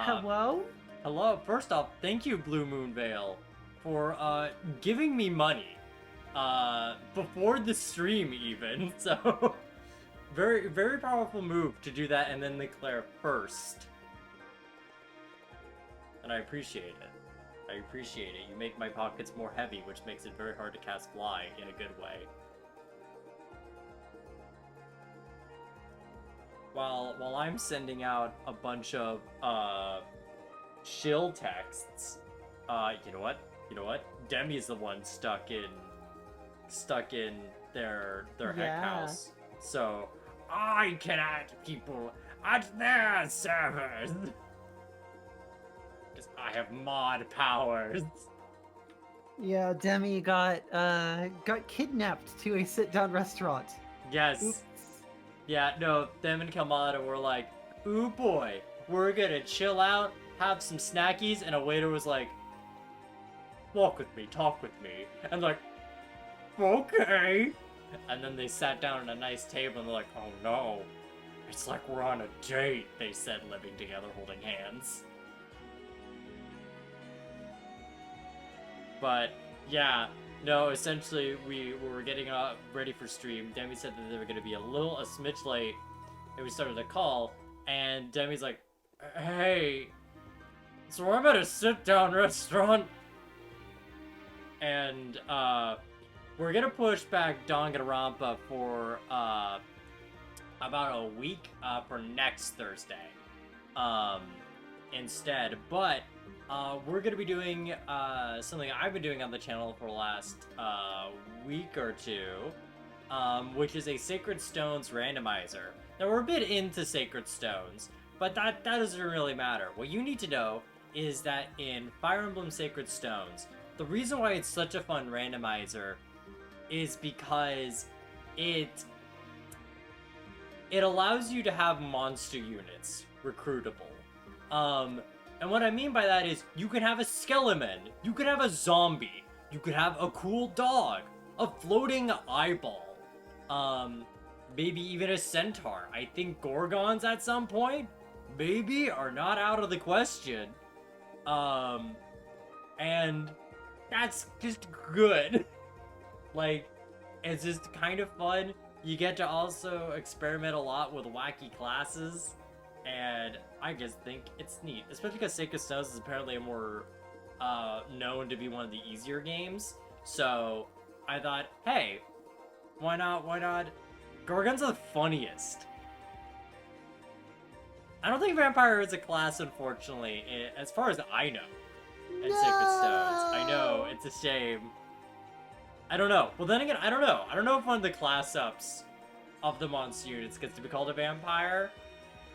Hello? Hello. First off, thank you, Blue Moon Veil, for giving me money before the stream even. So very very powerful move to do that and then declare first. And I appreciate it. I appreciate it. You make my pockets more heavy, which makes it very hard to cast Fly in a good way. While I'm sending out a bunch of shill texts, you know what? You know what? Demi's the one stuck in their heck house. So I can add people at their servers. Because I have mod powers. Yeah, Demi got kidnapped to a sit-down restaurant. Yes. Oops. Yeah, no, them and Kamada were like, ooh boy, we're gonna chill out, have some snackies, and a waiter was like, walk with me, talk with me. And like, okay. And then they sat down at a nice table and they're like, oh no, it's like we're on a date, they said, living together, holding hands. But yeah, no, essentially we were getting ready for stream. Demi said that they were going to be a smidge late, and we started a call, and Demi's like, hey, so I'm at a sit-down restaurant, and we're going to push back Danganronpa for about a week for next Thursday instead, but we're going to be doing something I've been doing on the channel for the last week or two, which is a Sacred Stones randomizer. Now, we're a bit into Sacred Stones, but that doesn't really matter. What you need to know is that in Fire Emblem Sacred Stones, the reason why it's such a fun randomizer is because it allows you to have monster units recruitable. And what I mean by that is, you can have a skeleton, you can have a zombie, you could have a cool dog, a floating eyeball, maybe even a centaur. I think Gorgons at some point, maybe, are not out of the question. And that's just good. Like, it's just kind of fun. You get to also experiment a lot with wacky classes. And I just think it's neat, especially because Sacred Stones is apparently a more known to be one of the easier games. So I thought, hey, why not? Gorgons are the funniest. I don't think Vampire is a class, unfortunately, as far as I know, in Sacred Stones. I know, it's a shame. I don't know. Well, then again, I don't know. I don't know if one of the class ups of the monster units gets to be called a vampire.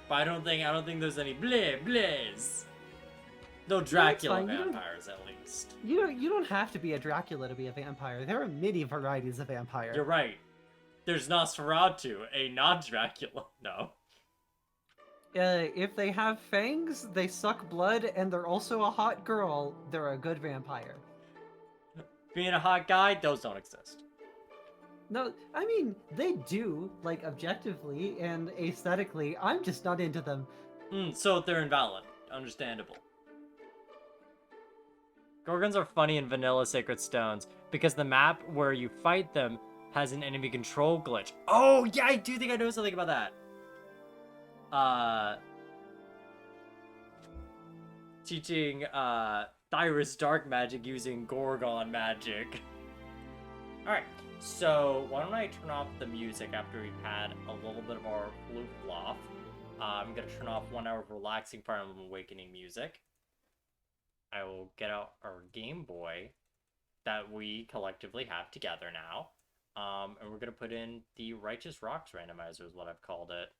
But I don't think there's any blaze. No Dracula vampires, at least. You don't have to be a Dracula to be a vampire. There are many varieties of vampire. You're right. There's Nosferatu, a non-Dracula. No. If they have fangs, they suck blood, and they're also a hot girl, they're a good vampire. Being a hot guy, those don't exist. No, I mean, they do, like, objectively and aesthetically. I'm just not into them. So they're invalid. Understandable. Gorgons are funny in vanilla Sacred Stones because the map where you fight them has an enemy control glitch. Oh, yeah, I do think I know something about that. Teaching, Thyris Dark Magic using Gorgon magic. Alright. So, why don't I turn off the music after we've had a little bit of our flip-flop. I'm going to turn off 1 hour of relaxing Fire Emblem Awakening music. I will get out our Game Boy that we collectively have together now. And we're going to put in the Righteous Rocks Randomizer is what I've called it.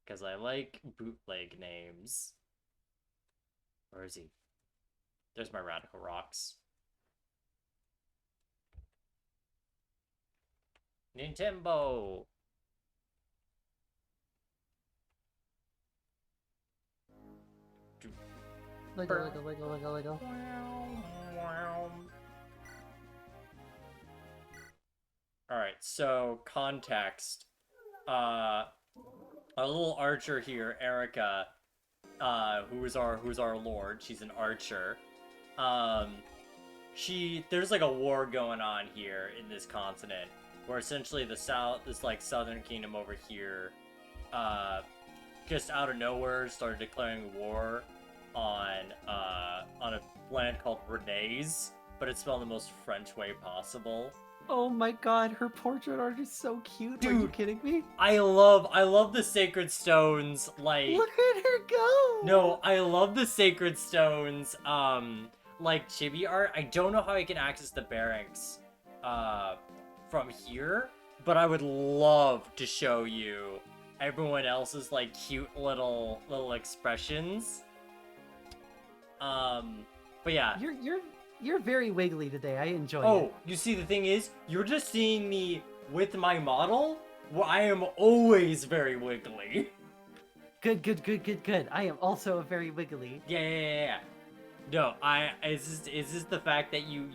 Because I like bootleg names. Where is he? There's my Radical Rocks. Nintendo! Lego. Alright, so context. Our little archer here, Erica, who's our lord. She's an archer. There's like a war going on here in this continent, where essentially this like southern kingdom over here, just out of nowhere started declaring war on a land called Renee's, but it's spelled the most French way possible. Oh my god, her portrait art is so cute. Dude, are you kidding me? I love the sacred stones. Like, look at her go. No, I love the sacred stones. Like chibi art. I don't know how I can access the barracks from here, but I would love to show you everyone else's like cute little expressions. But yeah. You're very wiggly today. I enjoy it. Oh, you see, the thing is, you're just seeing me with my model, where I am always very wiggly. Good. I am also a very wiggly. Yeah. No, it's just the fact that you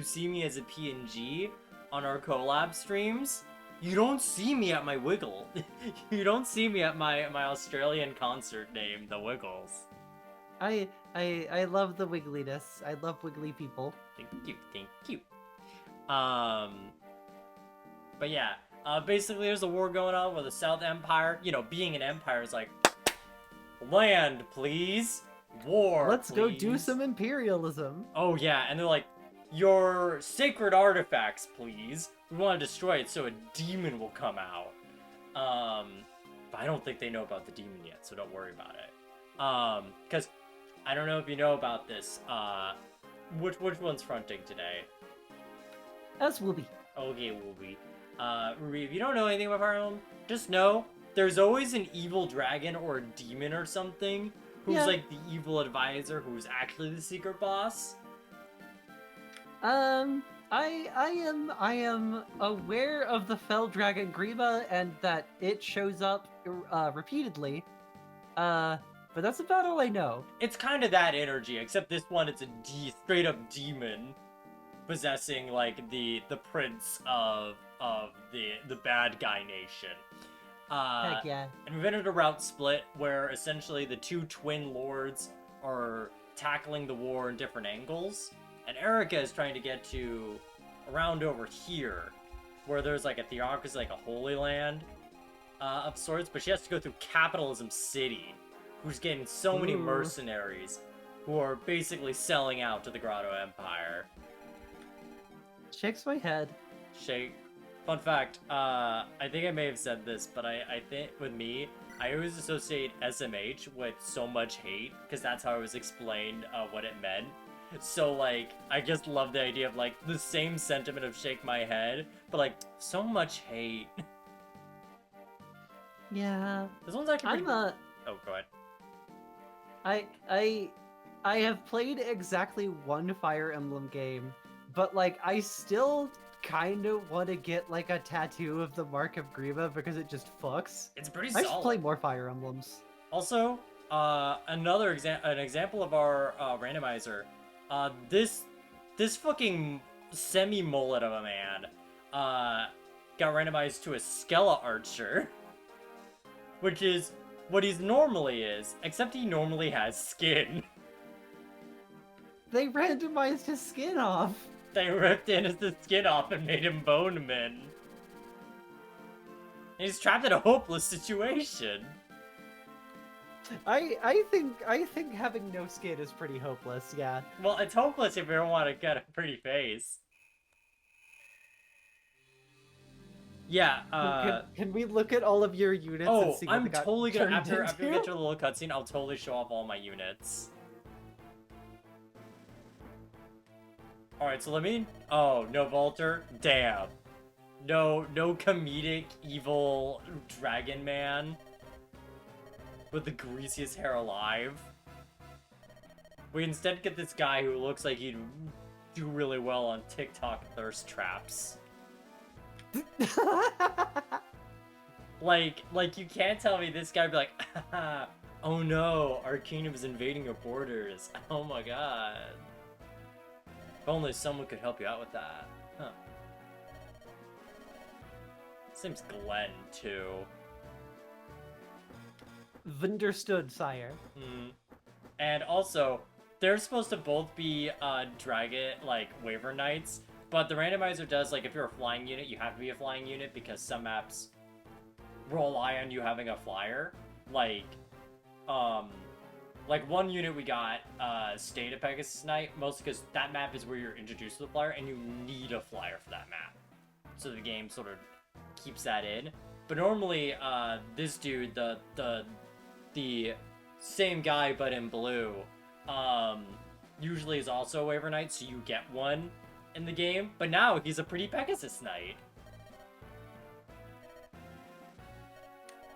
see me as a PNG on our collab streams. You don't see me at my wiggle. You don't see me at my Australian concert name, The Wiggles. I love the wiggliness. I love wiggly people. Thank you. But yeah, basically there's a war going on where the South Empire, being an empire is like, land, please. War, Let's please. go do some imperialism. Oh yeah, and they're like, your sacred artifacts, please. We want to destroy it so a demon will come out. But I don't think they know about the demon yet, so don't worry about it. Because I don't know if you know about this. Which one's fronting today? Us will be. Okay, will be. Ruby, if you don't know anything about Fire Emblem, just know there's always an evil dragon or a demon or something who's like the evil advisor who's actually the secret boss. I am aware of the fell dragon Grima and that it shows up repeatedly. But that's about all I know. It's kind of that energy, except this one it's a straight up demon possessing like the prince of the bad guy nation. Heck yeah. And we've entered a route split where essentially the two twin lords are tackling the war in different angles. And Erica is trying to get to around over here, where there's like a theocracy, like a holy land of sorts, but she has to go through Capitalism City, who's getting so many mercenaries who are basically selling out to the Grotto Empire. Shakes my head. Shake. Fun fact, I think I may have said this, but I think with me, I always associate SMH with so much hate, because that's how it was explained what it meant. So, like, I just love the idea of, like, the same sentiment of shake my head, but, like, so much hate. Yeah. This one's actually pretty... Oh, go ahead. I have played exactly one Fire Emblem game, but, like, I still kind of want to get, like, a tattoo of the Mark of Grima because it just fucks. It's pretty solid. I should play solid. more Fire Emblems. Also, an example of our randomizer. This fucking semi-mullet of a man, got randomized to a Skella Archer, which is what he normally is, except he normally has skin. They randomized his skin off. They ripped in his skin off and made him Bone Man. And he's trapped in a hopeless situation. I think having no skin is pretty hopeless, yeah. Well, it's hopeless if you don't want to get a pretty face. Yeah, can we look at all of your units and see what I'm they got totally gonna, turned after we into? get to the little cutscene, I'll totally show off all my units. Alright, so let me... Oh, no Volter? Damn. No comedic, evil dragon man with the greasiest hair alive. We instead get this guy who looks like he'd do really well on TikTok thirst traps. Like you can't tell me this guy would be like, oh no, our kingdom is invading your borders. Oh my god. If only someone could help you out with that. Huh. His name's Glenn, too. Understood, sire. And also, they're supposed to both be Dragon, like, Waver Knights, but the randomizer does, like, if you're a flying unit, you have to be a flying unit because some maps rely on you having a flyer. Like one unit we got stayed at Pegasus Knight, mostly because that map is where you're introduced to the flyer, and you need a flyer for that map. So the game sort of keeps that in. But normally, this dude, the same guy but in blue, usually is also a Waver Knight, so you get one in the game. But now he's a pretty Pegasus Knight.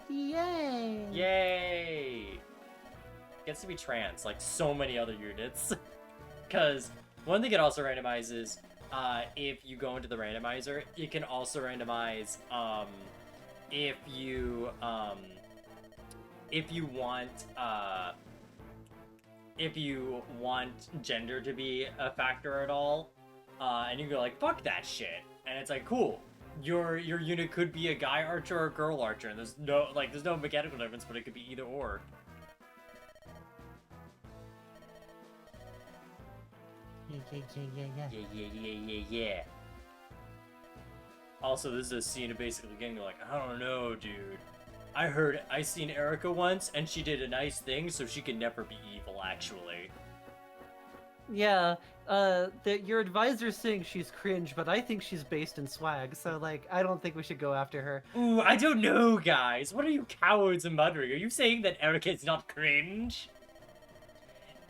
Yay! Yay! Gets to be trans, like so many other units. Because one thing it also randomizes, if you go into the randomizer, it can also randomize if you want gender to be a factor at all, and you go like, fuck that shit, and it's like, cool. Your unit could be a guy archer or a girl archer, and there's no mechanical difference, but it could be either or. Yeah. Also, this is a scene of basically getting like, I don't know, dude. I seen Erica once, and she did a nice thing, so she can never be evil, actually. Yeah, your advisor's saying she's cringe, but I think she's based in swag, so, like, I don't think we should go after her. Ooh, I don't know, guys. What are you cowards muttering? Are you saying that Erica is not cringe?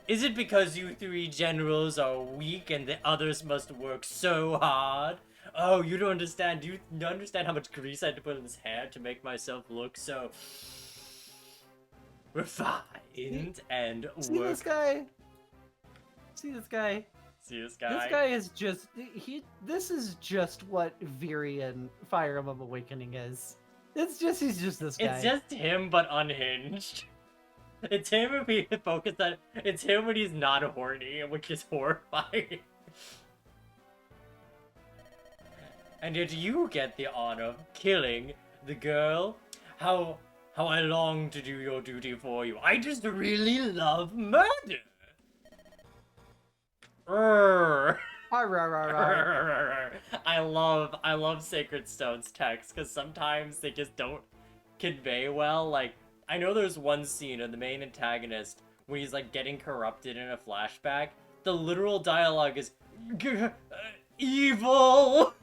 Is it because you three generals are weak and the others must work so hard? Oh, you don't understand. Do you understand how much grease I had to put in this hair to make myself look so refined and See work? this guy? See this guy? See this guy? This guy is just this is just what Viri in Fire Emblem Awakening is. He's just this guy. It's just him, but unhinged. It's him if we focus on. It's him when he's not horny, which is horrifying. And yet you get the honor of killing the girl. How I long to do your duty for you. I just really love murder. Urgh. I love Sacred Stone's text because sometimes they just don't convey well. Like, I know there's one scene of the main antagonist when he's like getting corrupted in a flashback. The literal dialogue is evil.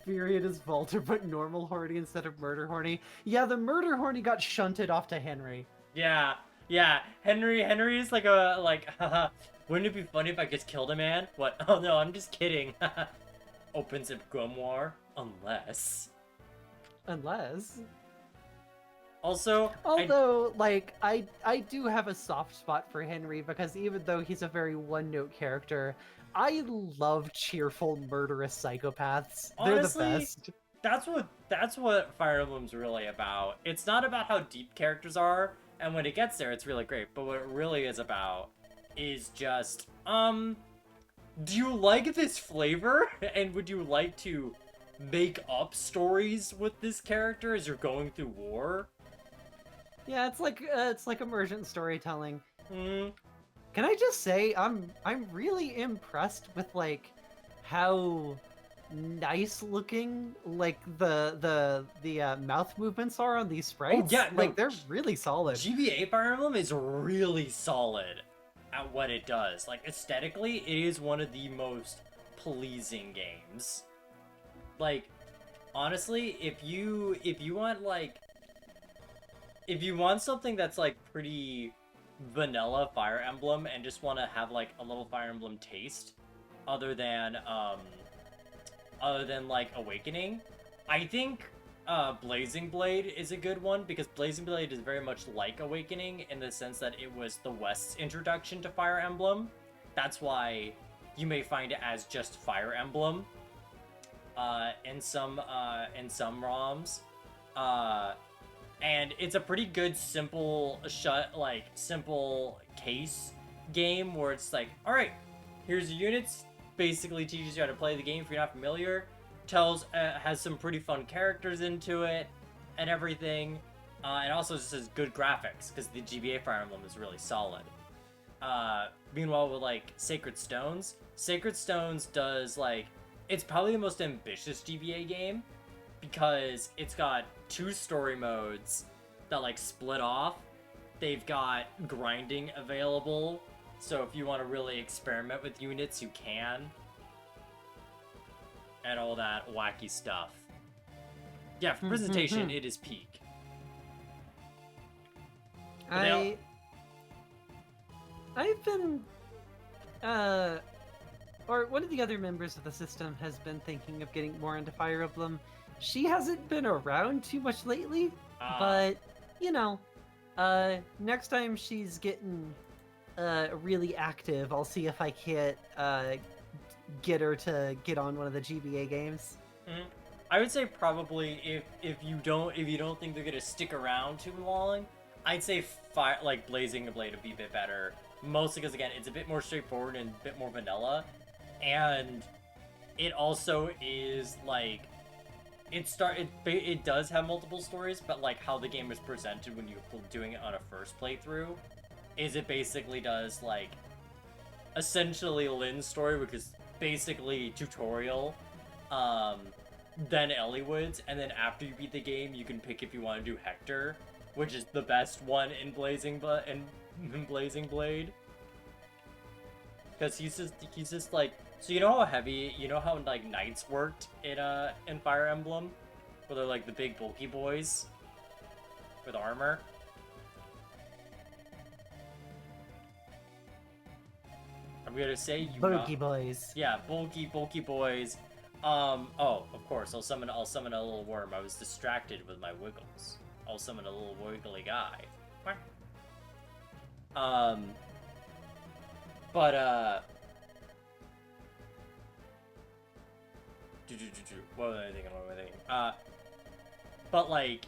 Period is Volter, but normal horny instead of murder horny. Yeah, the murder horny got shunted off to Henry. Yeah. Henry is like haha. Wouldn't it be funny if I just killed a man? What? Oh no, I'm just kidding. Opens a grimoire, unless. Also, although, like, I do have a soft spot for Henry because even though he's a very one-note character, I love cheerful, murderous psychopaths. Honestly, they're the best. That's what Fire Emblem's really about. It's not about how deep characters are, and when it gets there, it's really great. But what it really is about is just, do you like this flavor? And would you like to make up stories with this character as you're going through war? Yeah, it's like emergent storytelling. Hmm. Can I just say I'm really impressed with like how nice looking like the mouth movements are on these sprites. Oh yeah, like they're really solid. GBA Fire Emblem is really solid at what it does. Like aesthetically, it is one of the most pleasing games. Like honestly, if you want something that's like pretty vanilla Fire Emblem and just want to have like a little Fire Emblem taste other than like Awakening, I think Blazing Blade is a good one because Blazing Blade is very much like Awakening in the sense that it was the West's introduction to Fire Emblem. That's why you may find it as just Fire Emblem in some ROMs. And it's a pretty good simple case game where it's like, all right, here's your units, basically teaches you how to play the game if you're not familiar, has some pretty fun characters into it, and everything. And also just has good graphics, because the GBA Fire Emblem is really solid. Meanwhile, with, like, Sacred Stones does, like, it's probably the most ambitious GBA game, because it's got 2 story modes that, like, split off. They've got grinding available, so if you want to really experiment with units, you can. And all that wacky stuff. Yeah, for presentation, it is peak. I've been, or one of the other members of the system has been thinking of getting more into Fire Emblem. She hasn't been around too much lately, but, you know, next time she's getting, really active, I'll see if I can't, get her to get on one of the GBA games. I would say probably if you don't think they're gonna stick around too long, I'd say Blazing the Blade would be a bit better. Mostly because, again, it's a bit more straightforward and a bit more vanilla. And it also is, like, it does have multiple stories, but, like, how the game is presented when you're doing it on a first playthrough is it basically does, like, essentially Lynn's story, which is basically tutorial, then Elliewood's, and then after you beat the game, you can pick if you want to do Hector, which is the best one in Blazing Blade. Because he's just like, so you know how like knights worked in Fire Emblem, where they're like the big bulky boys with armor. I'm gonna say bulky boys. Yeah, bulky boys. Oh, of course, I'll summon a little worm. I was distracted with my wiggles. I'll summon a little wiggly guy. What was I thinking? But like,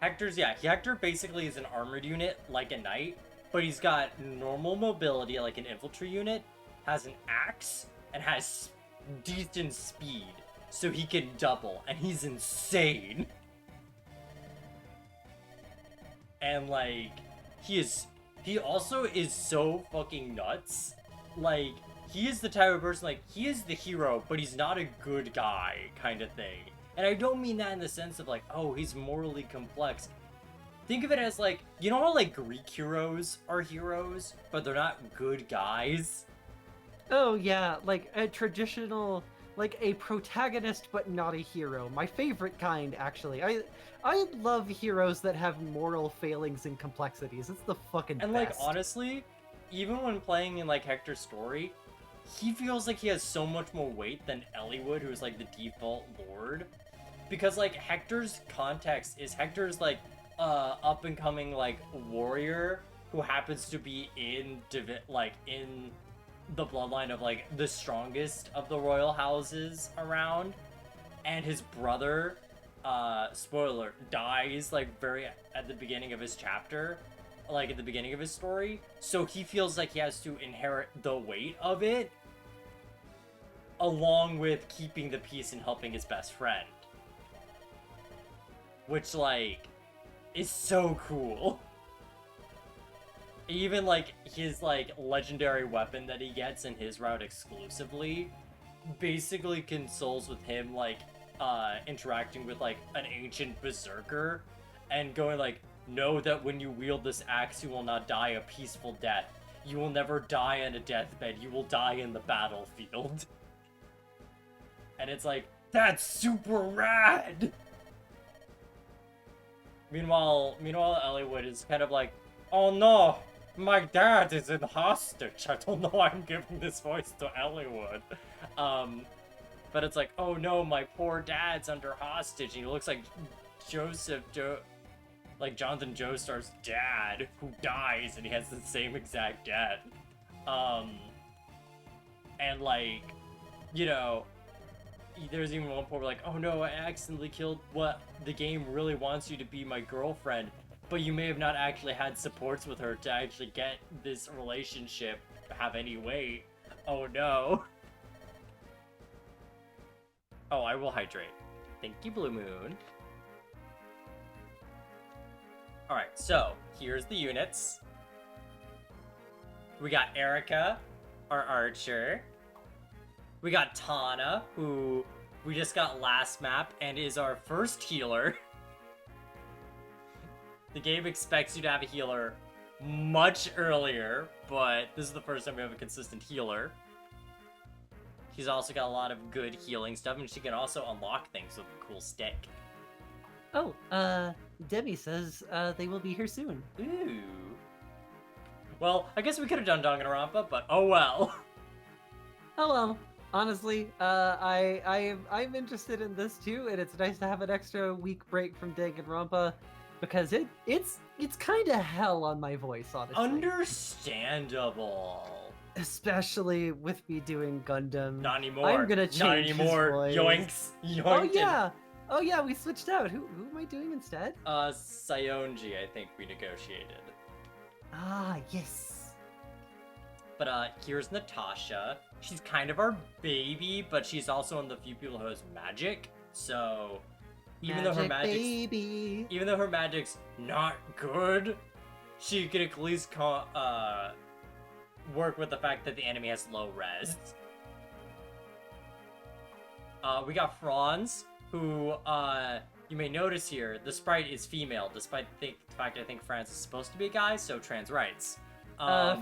Hector basically is an armored unit, like a knight, but he's got normal mobility, like an infantry unit, has an axe, and has decent speed, so he can double, and he's insane. And like, he also is so fucking nuts. Like, he is the type of person, like, he is the hero, but he's not a good guy kind of thing. And I don't mean that in the sense of like, oh, he's morally complex. Think of it as like, you know how like Greek heroes are heroes, but they're not good guys? Oh yeah, like a traditional, like a protagonist but not a hero. My favorite kind, actually. I love heroes that have moral failings and complexities. It's the fucking best. And like, honestly, even when playing in like Hector's story, he feels like he has so much more weight than Elliewood, who is like the default lord. Because like Hector's context is Hector's like up and coming like warrior who happens to be in the bloodline of like the strongest of the royal houses around, and his brother, spoiler, dies like very at the beginning of his chapter, like at the beginning of his story, so he feels like he has to inherit the weight of it along with keeping the peace and helping his best friend, which like is so cool. Even like his like legendary weapon that he gets in his route exclusively basically consoles with him like interacting with like an ancient berserker and going like, know that when you wield this axe you will not die a peaceful death. You will never die in a deathbed, you will die in the battlefield. And it's like, that's super rad! Meanwhile Elliewood is kind of like, oh no, my dad is in hostage. I don't know why I'm giving this voice to Elliewood. But it's like, oh no, my poor dad's under hostage. And he looks like like Jonathan Joestar's dad, who dies, and he has the same exact death. And like, you know, there's even one point where like, oh no, I accidentally killed what the game really wants you to be, my girlfriend, but you may have not actually had supports with her to actually get this relationship to have any weight. Oh no. Oh, I will hydrate. Thank you, Blue Moon. Alright, so here's the units. We got Erica, our archer. We got Tana, who we just got last map and is our first healer. The game expects you to have a healer much earlier, but this is the first time we have a consistent healer. She's also got a lot of good healing stuff, and she can also unlock things with a cool stick. Oh, Demmy says they will be here soon. Ooh. Well, I guess we could have done Danganronpa, but oh well. Oh well. Honestly, I'm interested in this too, and it's nice to have an extra week break from Danganronpa because it's kind of hell on my voice, honestly. Understandable. Especially with me doing Gundam. Not anymore. I'm gonna change Not anymore. his voice. Yoinks. Yoinked. Oh yeah. Oh yeah, we switched out. Who am I doing instead? Sayonji, I think we negotiated. Ah, yes. But here's Natasha. She's kind of our baby, but she's also one of the few people who has magic. So even though her magic's not good, she can at least work with the fact that the enemy has low res. We got Franz, who you may notice here, the sprite is female, despite the fact I think Franz is supposed to be a guy, so trans rights.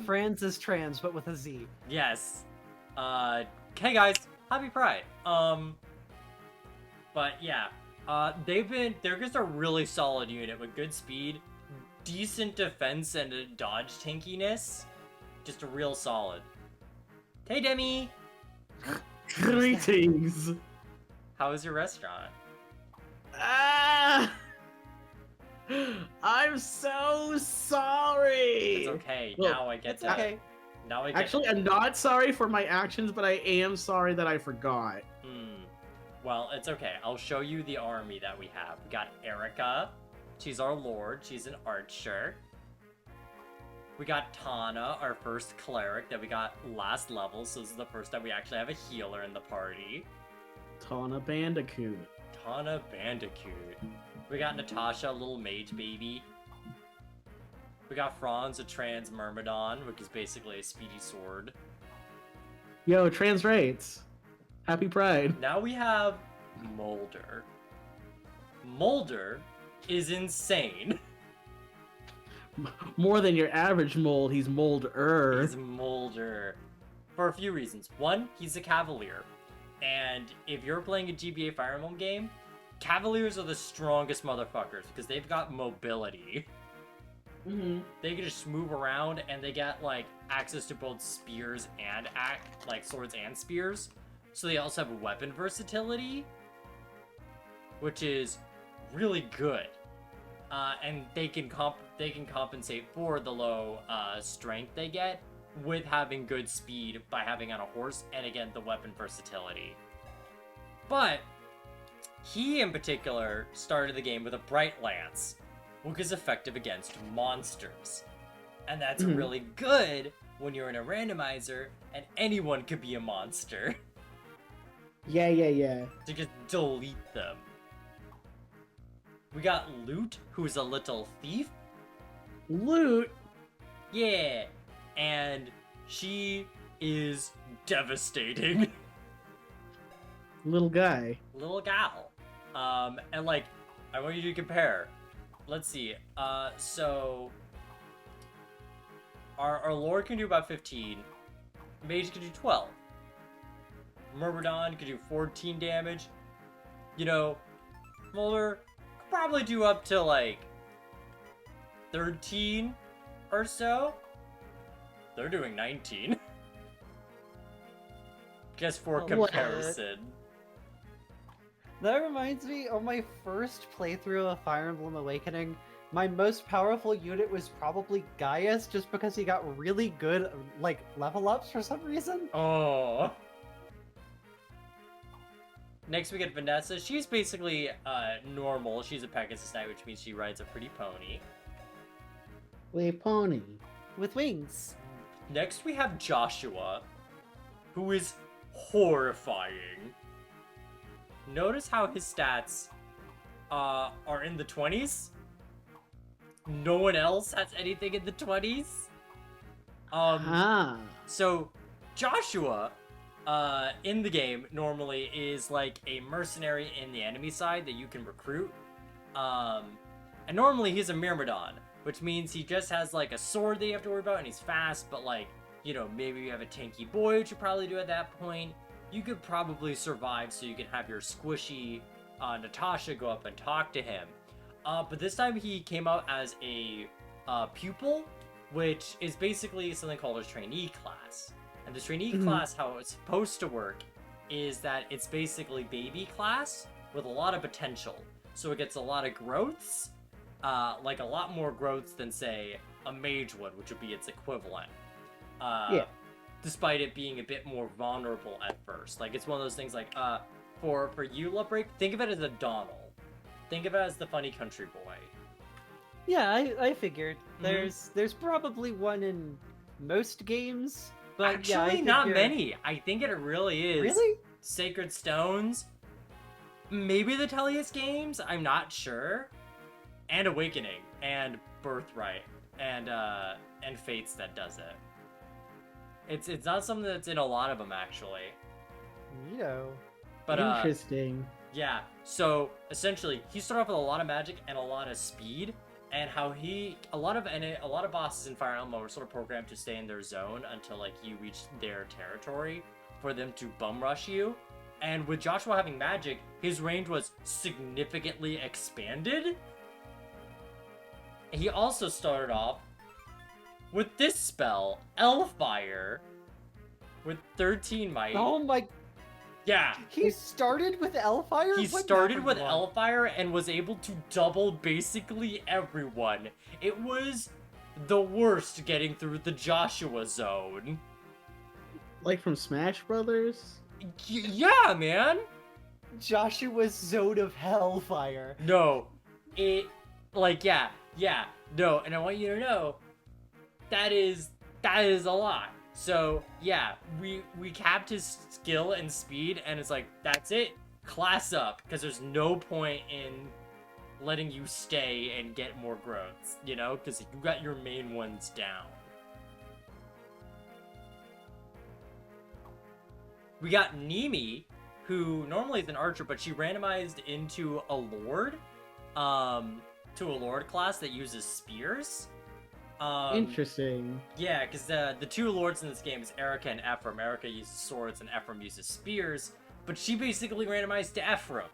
Franz is trans, but with a Z. Yes. Hey guys, happy Pride. But yeah, they're just a really solid unit with good speed, decent defense, and a dodge tankiness. Just a real solid. Hey Demmy! Greetings! How was your restaurant? Ah! I'm so sorry! It's okay, Look, now I get It's to... okay. Now I get Actually, I'm not sorry for my actions, but I am sorry that I forgot. Well, it's okay. I'll show you the army that we have. We got Erica. She's our lord. She's an archer. We got Tana, our first cleric that we got last level, so this is the first time we actually have a healer in the party. Tana Bandicoot. Tana Bandicoot. We got Natasha, a little mage baby. We got Franz, a trans Myrmidon, which is basically a speedy sword. Yo, trans rights. Happy Pride. Now we have Mulder. Mulder is insane. More than your average mold, he's mold-er. He's Mulder. For a few reasons. One, he's a Cavalier. And if you're playing a GBA Fire Emblem game, Cavaliers are the strongest motherfuckers because they've got mobility. Mm-hmm. They can just move around and they get like access to both spears and like swords and spears. So they also have weapon versatility, which is really good. And they can compensate for the low strength they get with having good speed by having on a horse, and again the weapon versatility. But he in particular started the game with a bright lance, which is effective against monsters, and that's really good when you're in a randomizer and anyone could be a monster. Yeah. To just delete them. We got Loot, who's a little thief. Loot? Yeah, and she is devastating. Little guy. Little gal. And like, I want you to compare. Let's see. So our Lord can do about 15. Mage can do 12. Myrmidon can do 14 damage. You know, Mulder could probably do up to like 13 or so. They're doing 19. Just for comparison. That reminds me of my first playthrough of Fire Emblem Awakening. My most powerful unit was probably Gaius, just because he got really good, like, level ups for some reason. Oh. Next we get Vanessa. She's basically normal. She's a Pegasus Knight, which means she rides a pretty pony. Wait, pony. With wings. Next we have Joshua, who is horrifying. Notice how his stats are in the 20s. no one else has anything in the 20s. So Joshua, in the game normally is like a mercenary in the enemy side that you can recruit. And normally he's a Myrmidon, which means he just has like a sword that you have to worry about, and he's fast, but like, you know, maybe you have a tanky boy, which you probably do at that point. You could probably survive so you can have your squishy Natasha go up and talk to him. But this time he came out as a pupil, which is basically something called a trainee class. And the trainee class, how it's supposed to work, is that it's basically baby class with a lot of potential. So it gets a lot of growths, like a lot more growths than, say, a mage would, which would be its equivalent. Despite it being a bit more vulnerable at first. Like, it's one of those things like, for you, LoveBreak, think of it as a Donald. Think of it as the funny country boy. Yeah, I figured. There's probably one in most games, but actually yeah, not many. I think it really is. Really? Sacred Stones, maybe the Tellius games. I'm not sure. And Awakening, and Birthright, and Fates that does it. It's not something that's in a lot of them actually. But interesting. Yeah, so essentially he started off with a lot of magic and a lot of speed, and how a lot of bosses in Fire Emblem were sort of programmed to stay in their zone until like you reach their territory for them to bum rush you. And with Joshua having magic, his range was significantly expanded. He also started off with this spell, Elfire, with 13 might. Oh my... Yeah. He started with Elfire? He started with Elfire and was able to double basically everyone. It was the worst getting through the Joshua zone. Like from Smash Brothers? Yeah, man! Joshua's zone of Hellfire. No. It... Like, yeah. No, and I want you to know, that is a lot. So, yeah, we capped his skill and speed, and it's like, that's it. Class up, because there's no point in letting you stay and get more growths, you know? Because you got your main ones down. We got Nemi, who normally is an archer, but she randomized into a lord, to a lord class that uses spears. Interesting. Yeah, because the two lords in this game is Erica and Ephraim. Erica uses swords and Ephraim uses spears, but she basically randomized to Ephraim.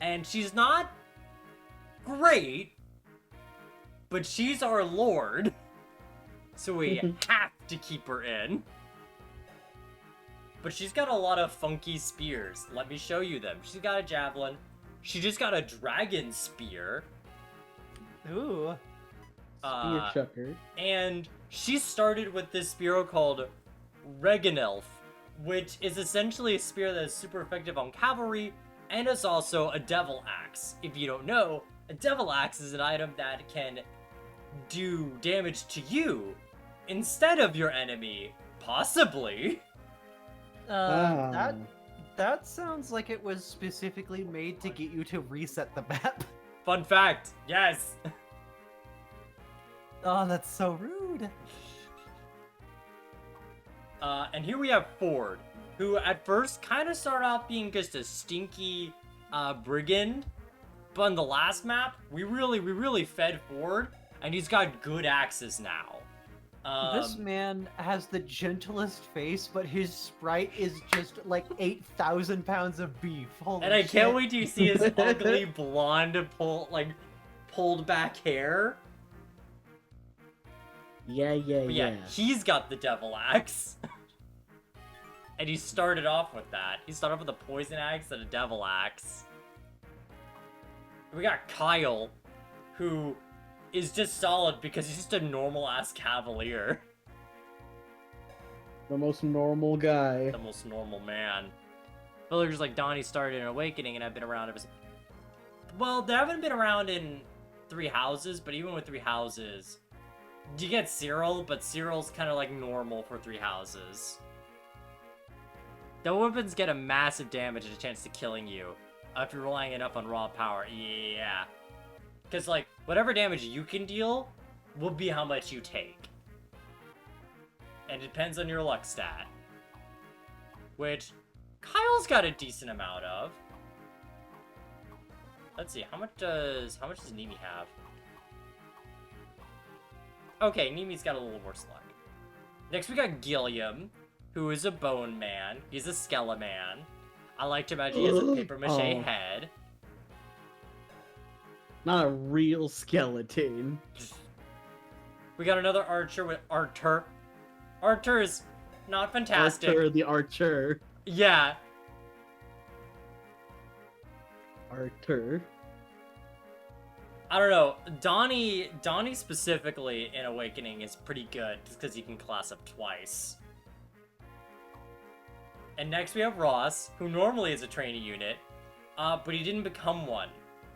And she's not great, but she's our lord, so we have to keep her in. But she's got a lot of funky spears. Let me show you them. She's got a javelin. She just got a dragon spear. Ooh. Spear chucker. And she started with this spear called Reganelf, which is essentially a spear that is super effective on cavalry, and it's also a devil axe. If you don't know, a devil axe is an item that can do damage to you instead of your enemy, possibly. That sounds like it was specifically made to get you to reset the map. Fun fact, yes. Oh, that's so rude. And here we have Ford, who at first kind of started off being just a stinky brigand, but on the last map, we really fed Ford, and he's got good axes now. This man has the gentlest face, but his sprite is just like 8,000 pounds of beef. Holy and I shit. can't wait to see his ugly blonde pulled back hair. Yeah. He's got the devil axe. And he started off with that. He started off with a poison axe and a devil axe. We got Kyle, who is just solid because he's just a normal-ass cavalier. The most normal guy. The most normal man. Villagers like Donnie started in Awakening and have been around ever since. Well, they haven't been around in Three Houses, but even with Three Houses, you get Cyril, but Cyril's kind of like normal for Three Houses. The weapons get a massive damage and a chance to killing you if you're relying enough on raw power. Yeah. Because, like, whatever damage you can deal will be how much you take. And it depends on your luck stat. Which Kyle's got a decent amount of. Let's see, how much does Nimi have? Okay, Nimi's got a little worse luck. Next we got Gilliam, who is a bone man. He's a skeleman. I like to imagine he has a paper mache head. Not a real skeleton. We got another archer with Artur. Artur is not fantastic. Archer the archer. Yeah. Archer. I don't know. Donnie specifically in Awakening is pretty good just because he can class up twice. And next we have Ross, who normally is a trainee unit, but he didn't become one.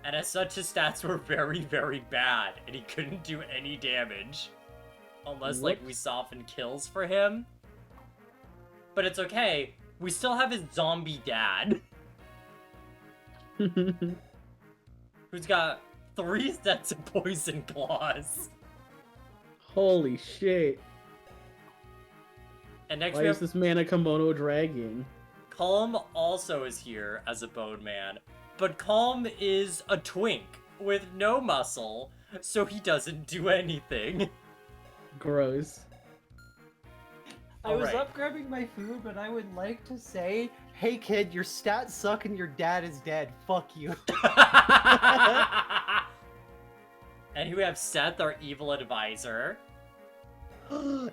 And as such, his stats were very, very bad, and he couldn't do any damage. Unless, like, we soften kills for him. But it's okay. We still have his zombie dad. Who's got 3 sets of poison claws. Holy shit. And next Why we is have this man a kimono dragon? Calm also is here as a bone man. But Calm is a twink with no muscle, so he doesn't do anything. Gross. I was Alright. up grabbing my food, but I would like to say, hey kid, your stats suck and your dad is dead. Fuck you. And here we have Seth, our evil advisor.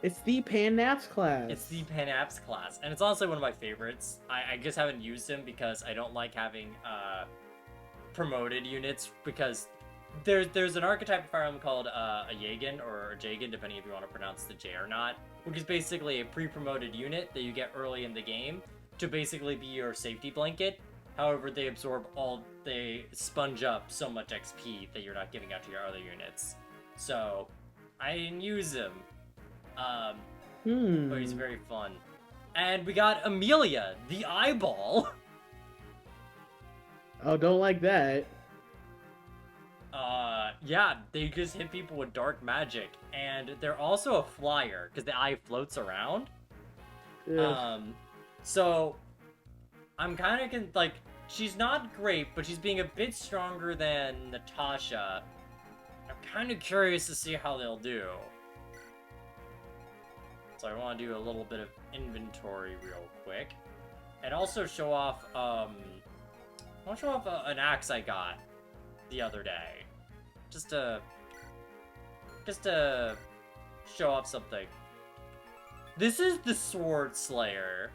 It's the Pan-Naps class. It's the Panapse class, and it's honestly one of my favorites. I just haven't used him because I don't like having promoted units, because there's an archetype of Fire Emblem called a Jagen, or a Jagen, depending if you want to pronounce the J or not, which is basically a pre-promoted unit that you get early in the game to basically be your safety blanket. However, they sponge up so much XP that you're not giving out to your other units. So, I didn't use him. But he's very fun. And we got Amelia, the eyeball. Oh, don't like that. Yeah, they just hit people with dark magic. And they're also a flyer, because the eye floats around. Ugh. So, I'm kind of, like, she's not great, but she's being a bit stronger than Natasha. I'm kind of curious to see how they'll do. So I want to do a little bit of inventory real quick. And also show off, I want to show off an axe I got the other day. Just to show off something. This is the Sword Slayer.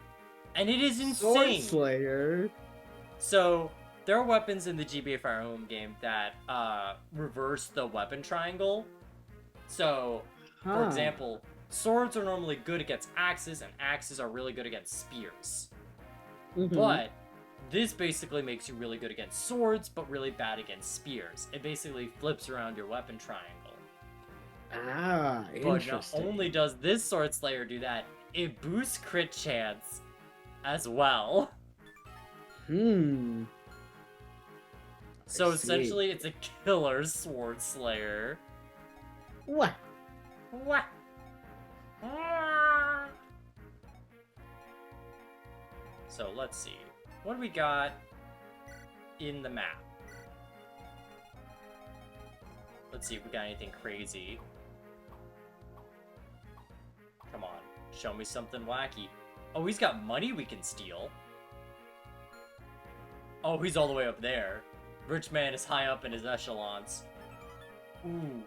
And it is insane! Sword Slayer? So, there are weapons in the GBA Fire Emblem game that, reverse the weapon triangle. So, for example, swords are normally good against axes, and axes are really good against spears. Mm-hmm. But this basically makes you really good against swords, but really bad against spears. It basically flips around your weapon triangle. Ah, But not interesting. only does this Sword Slayer do that, it boosts crit chance as well. So I see. essentially, it's a killer Sword Slayer. What? What? So let's see. What do we got in the map? Let's see if we got anything crazy. Come on, show me something wacky. Oh, he's got money we can steal. Oh, he's all the way up there. Rich man is high up in his echelons. Ooh.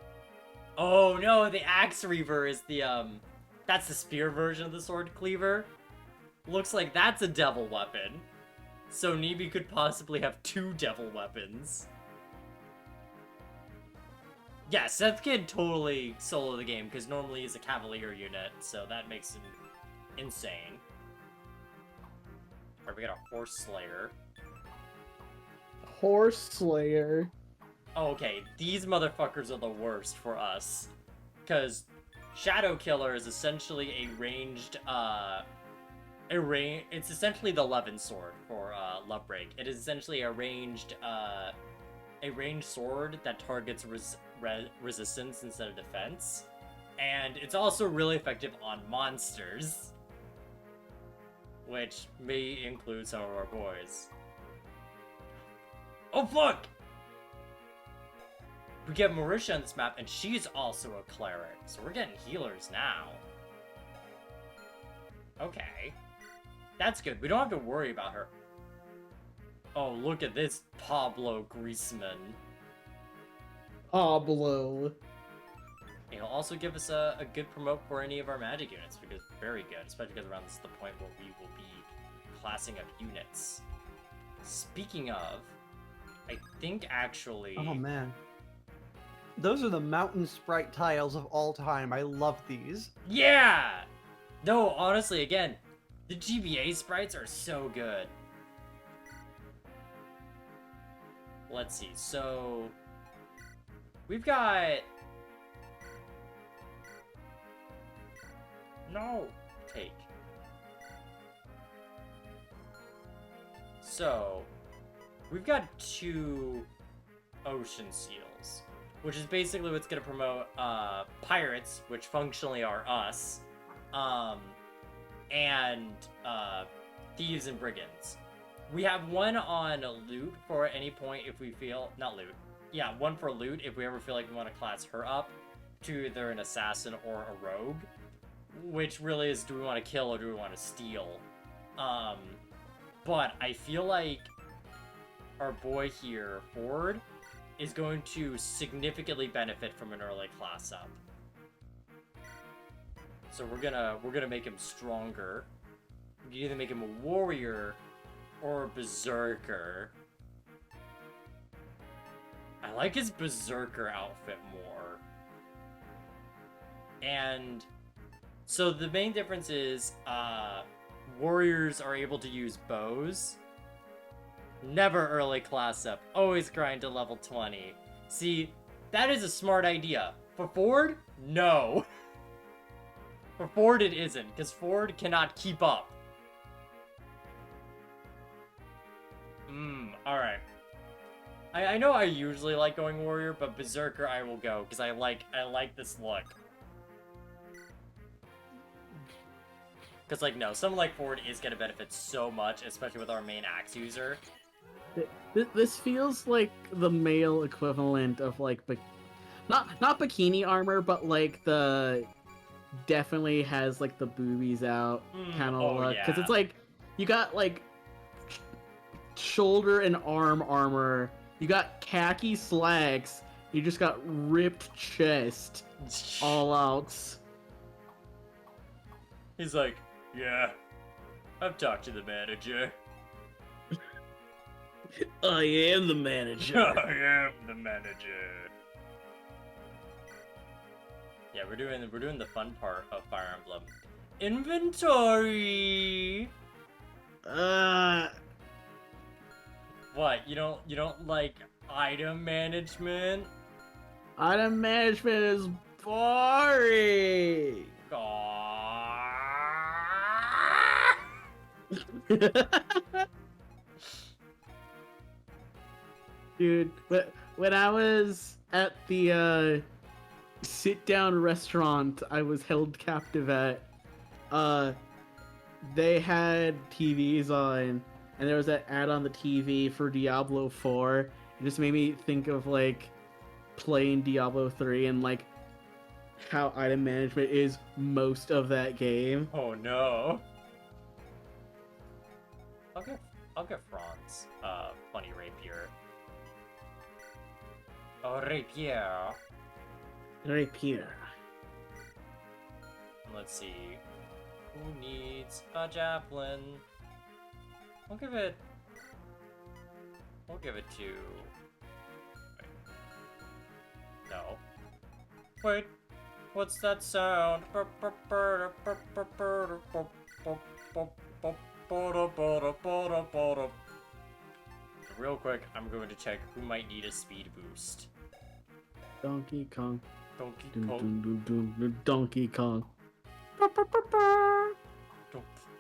Oh no, the Axe Reaver is the, that's the spear version of the Sword Cleaver. Looks like that's a devil weapon. So Nibi could possibly have 2 devil weapons. Yeah, Seth can totally solo the game, because normally he's a Cavalier unit, so that makes him insane. Alright, we got a Horse Slayer. Horse Slayer. Oh, okay, these motherfuckers are the worst for us. Because Shadow Killer is essentially a ranged, it's essentially the Levin sword for, LoveBreak. It is essentially a ranged a ranged sword that targets resistance instead of defense. And it's also really effective on monsters, which may include some of our boys. Oh fuck! We get Marisha on this map, and she's also a cleric, so we're getting healers now. Okay. That's good. We don't have to worry about her. Oh, look at this Pablo Griezmann. Pablo. It'll also give us a good promote for any of our magic units, because very good, especially because around this is the point where we will be classing up units. Speaking of, I think actually... Oh man. Those are the mountain sprite tiles of all time. I love these. Yeah! No, honestly, again, the GBA sprites are so good. Let's see, so... We've got... No! Take. So... We've got 2 ocean seals, which is basically what's going to promote pirates, which functionally are us, and thieves and brigands. We have one on loot for any point if we feel... Not loot. Yeah, one for loot if we ever feel like we want to class her up to either an assassin or a rogue, which really is, do we want to kill or do we want to steal? But I feel like our boy here, Ford, is going to significantly benefit from an early class up. So we're gonna make him stronger. We can either make him a warrior or a berserker. I like his berserker outfit more. And so the main difference is warriors are able to use bows. Never early class up. Always grind to level 20. See, that is a smart idea. For Ford, no. For Ford, it isn't, because Ford cannot keep up. Alright. I know I usually like going warrior, but berserker I will go, because I like this look. Because, like, no, someone like Ford is going to benefit so much, especially with our main axe user. This feels like the male equivalent of, like, not bikini armor, but, like, the... Definitely has, like, the boobies out kind of look. Because it's, like, you got, like, shoulder and arm armor. You got khaki slacks. You just got ripped chest. All out. He's like, yeah, I've talked to the manager. I am the manager. I am the manager. Yeah, we're doing the fun part of Fire Emblem. Inventory. What? You don't like item management? Item management is boring. Dude, when I was at the sit-down restaurant I was held captive at, they had TVs on, and there was that ad on the TV for Diablo 4. It just made me think of, like, playing Diablo 3 and, like, how item management is most of that game. Oh no. I'll get Franz funny rapier. Oh, rapier. Rapier. Let's see. Who needs a javelin? We'll give it to... Wait. No. Wait. What's that sound? Real quick, I'm going to check who might need a speed boost. Donkey Kong. Donkey Dun, Kong. dun, dun, dun, dun, Donkey Kong. Donkey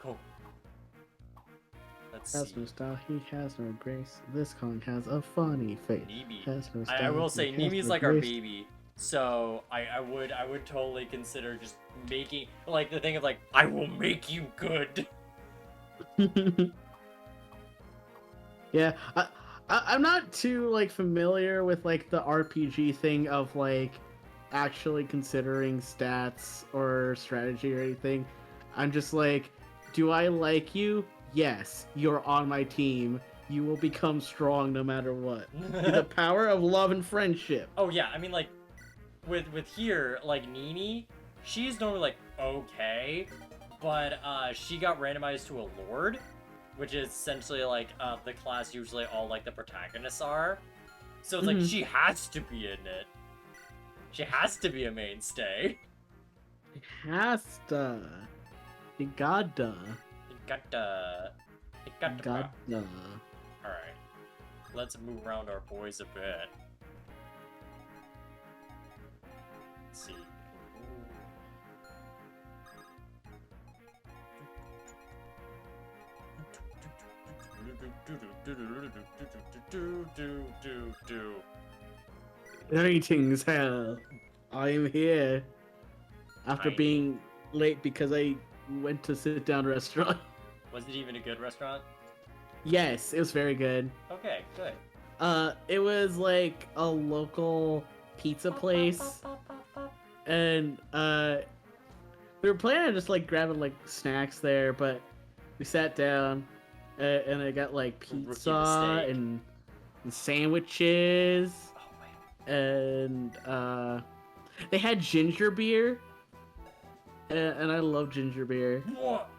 Kong. Let's Has see. no style, he has no grace. This con has a funny face. Nimi. Has no I style, will he say has Nimi's no like our grace. baby. So I would totally consider just making like the thing of like I will make you good. Yeah, I'm not too like familiar with like the RPG thing of like actually considering stats or strategy or anything. I'm just like, do I like you? Yes, you're on my team. You will become strong no matter what. The power of love and friendship. Oh yeah, I mean like with here like Nini, she's normally like okay, but she got randomized to a lord, which is essentially like the class usually all like the protagonists are. So it's like Mhm. she has to be in it. She has to be a mainstay. Has to. You gotta. You gotta. You gotta. Gotta. Alright. Let's move around our boys a bit. Let's see. Greetings, hell. I am here. After Tiny. being late because I went to sit down restaurant. Was it even a good restaurant? Yes, it was very good. Okay, good. It was like a local pizza place, and we were planning on just like grabbing like snacks there, but we sat down, and I got like Rookie pizza mistake. and sandwiches, Oh, man. and they had ginger beer, and I love ginger beer. What?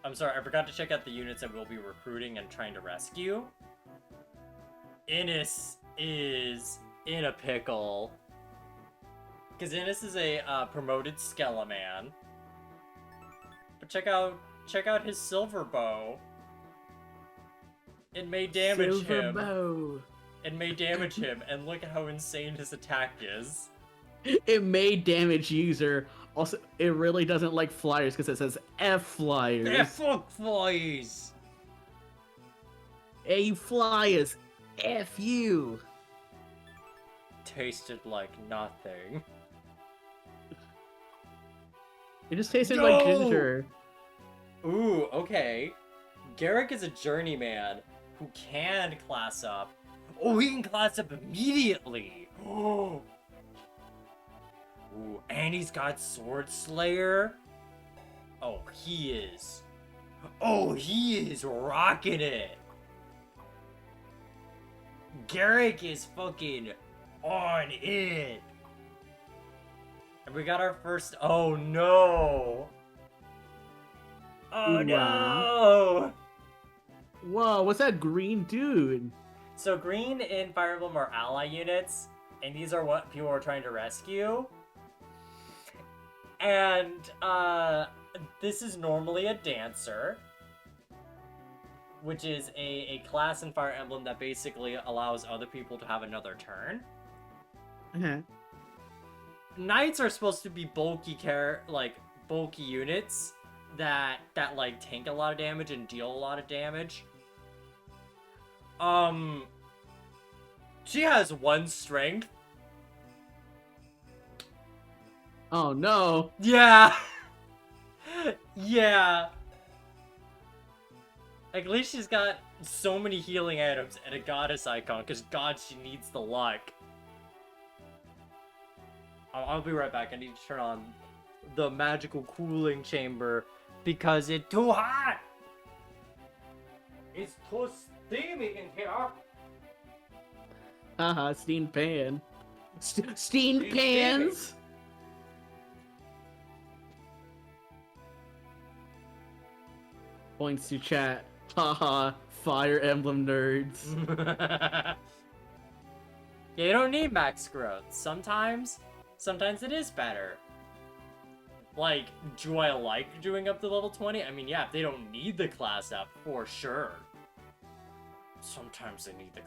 I'm sorry, I forgot to check out the units that we'll be recruiting and trying to rescue. Innis is in a pickle. Because Innis is a promoted Skeleman. But check out his silver bow. It may damage Silver him. bow. It may damage him, and look at how insane his attack is. It may damage user. Also, it really doesn't like flyers because it says F flyers. Yeah, fuck flies! Hey, you flyers. F you. Tasted like nothing. It just tasted No! like ginger. Ooh, okay. Garrick is a journeyman who can class up. Oh, he can class up immediately! Oh! Ooh, and he's got Sword Slayer. Oh, he is. Oh, he is rocking it! Garrick is fucking on it! And we got our first. Oh no! Oh Wow. no! Whoa, what's that green dude? So green in Fire Emblem are ally units, and these are what people are trying to rescue. And this is normally a dancer, which is a class in Fire Emblem that basically allows other people to have another turn. Uh-huh. Knights are supposed to be bulky bulky units that like tank a lot of damage and deal a lot of damage. She has 1 strength. Oh no. Yeah. Yeah. At least she's got so many healing items and a goddess icon, because God, she needs the luck. I'll be right back. I need to turn on the magical cooling chamber because it's too hot. It's too steamy in here. Haha, steamed pan. Steamed pans? Points to chat. Haha, Fire Emblem nerds. Yeah, you don't need max growth. Sometimes it is better. Like, do I like doing up to level 20? I mean, yeah, if they don't need the class up, for sure. Sometimes they need the...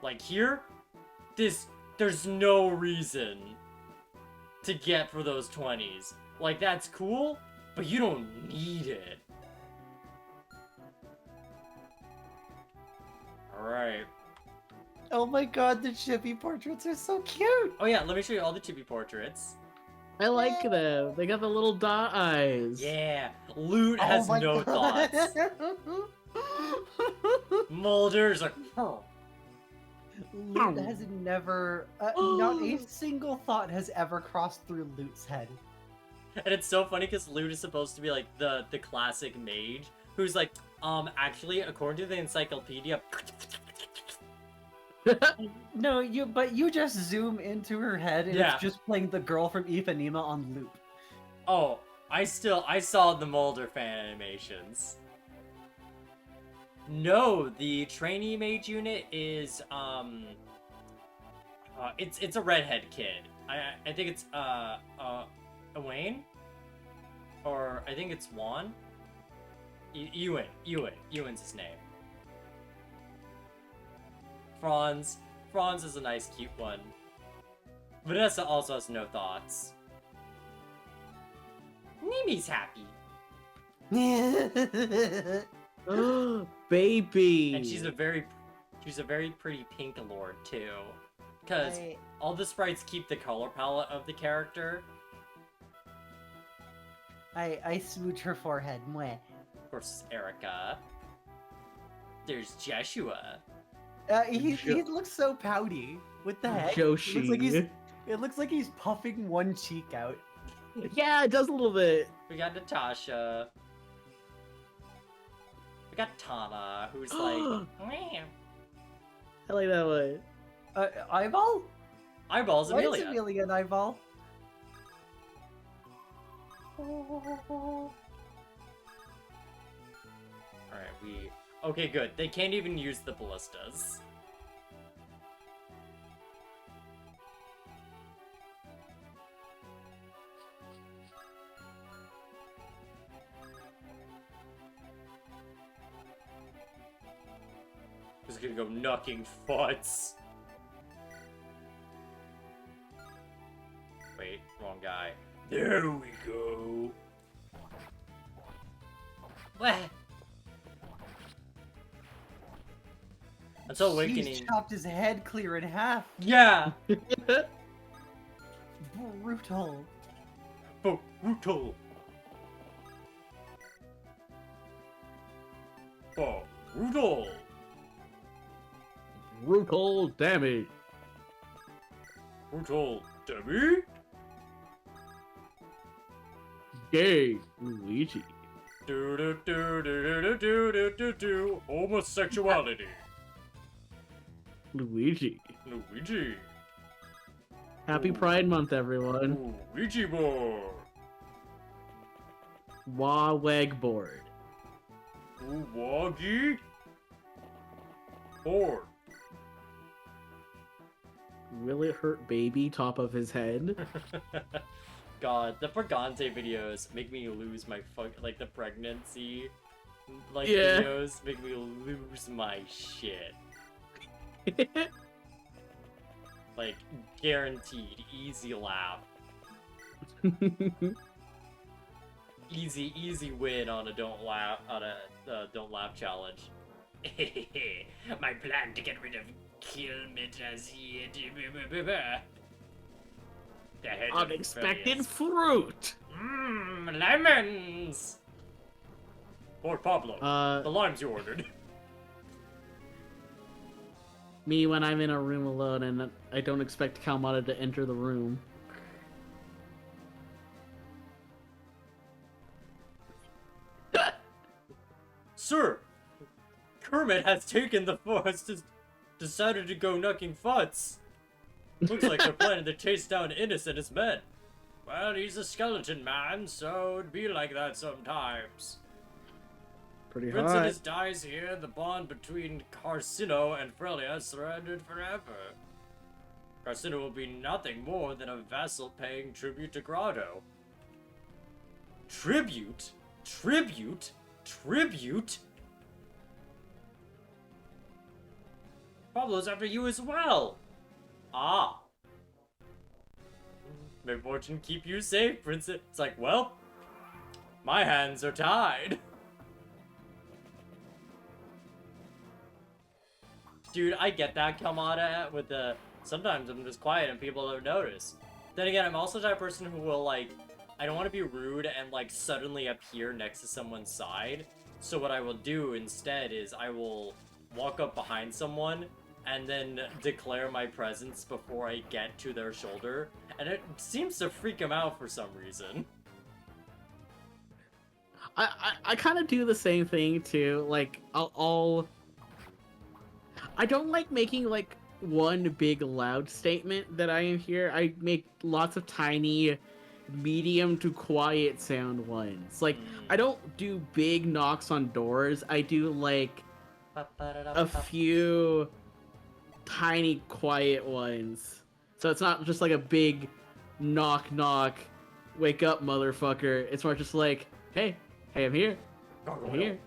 Like here, there's no reason to get for those 20s. Like, that's cool, but you don't need it. Alright. Oh my god, the chibi portraits are so cute! Oh yeah, let me show you all the chibi portraits. I like them. They got the little dot eyes. Yeah, Loot has oh my no god. thoughts. Mulder's like, Loot has never, not a single thought has ever crossed through Loot's head. and it's so funny because Loot is supposed to be like the classic mage who's like, actually, according to the encyclopedia. No, but you just zoom into her head and Yeah. it's just playing the girl from Ipanema on loop. Oh, I saw the Mulder fan animations. No, the trainee mage unit is it's a redhead kid. I think it's Wayne, or I think it's Juan. Ewan's his name. Franz is a nice, cute one. Vanessa also has no thoughts. Mimi's happy. Baby. And she's a very pretty pink lord too. Because all the sprites keep the color palette of the character. I smooch her forehead. Mwah. Of course, Erica. There's Joshua. He looks so pouty. What the heck? Joshi. It looks like he's puffing one cheek out. Yeah, it does a little bit. We got Natasha. We got Tana, who's like, "Meow." I like that one. Eyeball? Eyeballs Why is Amelia. Amelia an eyeball? Alright, okay, good. They can't even use the ballistas. Who's gonna go knocking farts? Wait, wrong guy. There we go. What? Until awakening. She's chopped his head clear in half. Yeah. Brutal. Brutal. Brutal. Brutal damage. Brutal. Demmy? Gay Luigi. Do. Homosexuality. Luigi. Luigi. Happy Pride Month, everyone. Luigi boy. Wah Wegboard. Woggy. Board. Will it hurt baby top of his head? God, the Fragante videos make me lose my like the pregnancy Yeah. videos make me lose my shit. Like guaranteed easy laugh. Easy win on a don't laugh challenge. My plan to get rid of Kilmit as he the head of Unexpected rebellious. fruit. Lemons. Or Pablo. The limes you ordered. Me when I'm in a room alone and I don't expect Kalmata to enter the room. Sir, Kermit has taken the forest. Decided to go knocking farts. Looks like they're planning to chase down innocent men. Well, he's a skeleton man, so it'd be like that sometimes. Pretty Prince hot. and his dies here, the bond between Carcino and Frelia surrendered forever. Carcino will be nothing more than a vassal paying tribute to Grotto. Tribute? Tribute? Tribute? Pablo's after you as well! Ah. May fortune keep you safe, Princess. It's like, well, my hands are tied. Dude, I get that Kamada with the sometimes I'm just quiet and people don't notice. Then again, I'm also the type of person who will like I don't want to be rude and like suddenly appear next to someone's side. So what I will do instead is I will walk up behind someone and then declare my presence before I get to their shoulder. And it seems to freak them out for some reason. I kind of do the same thing too. Like I don't like making like one big loud statement that I am here. I make lots of tiny, medium to quiet sound ones. Like I don't do big knocks on doors. I do like a few tiny quiet ones. So it's not just like a big knock knock, wake up motherfucker. It's more just like, hey, I'm here. I'm here.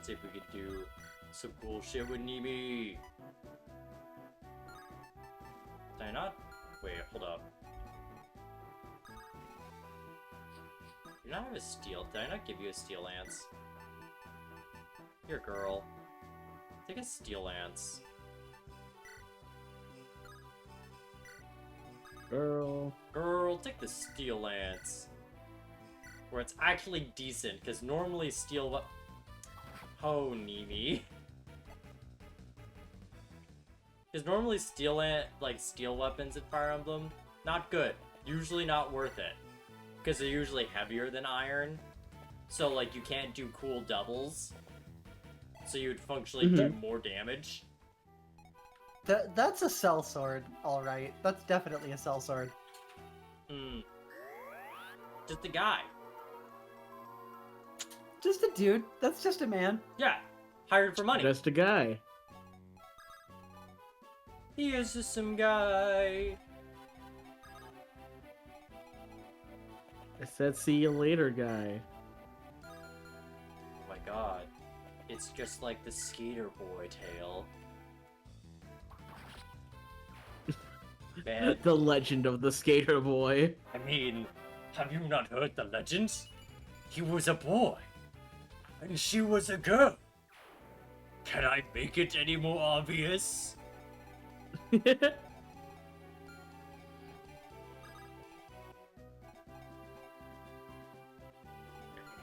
See if we could do some cool shit with Nimi. Did I not? Wait, hold up. You not have a steel. Did I not give you a steel lance? Here, girl. Take a steel lance. Girl, take the steel lance. Where it's actually decent, because normally steel. Oh, Nimi. Because normally steel weapons in Fire Emblem, not good. Usually not worth it. Because they're usually heavier than iron. So, like, you can't do cool doubles. So you would functionally do more damage. That's a cell sword, alright. That's definitely a cell sword. Just a guy. Just a dude. That's just a man. Yeah. Hired for money. Just a guy. He is just some guy. I said see you later, guy. Oh my god. It's just like the skater boy tale. Man, The legend of the skater boy. I mean, have you not heard the legends? He was a boy, and she was a girl. Can I make it any more obvious? Probably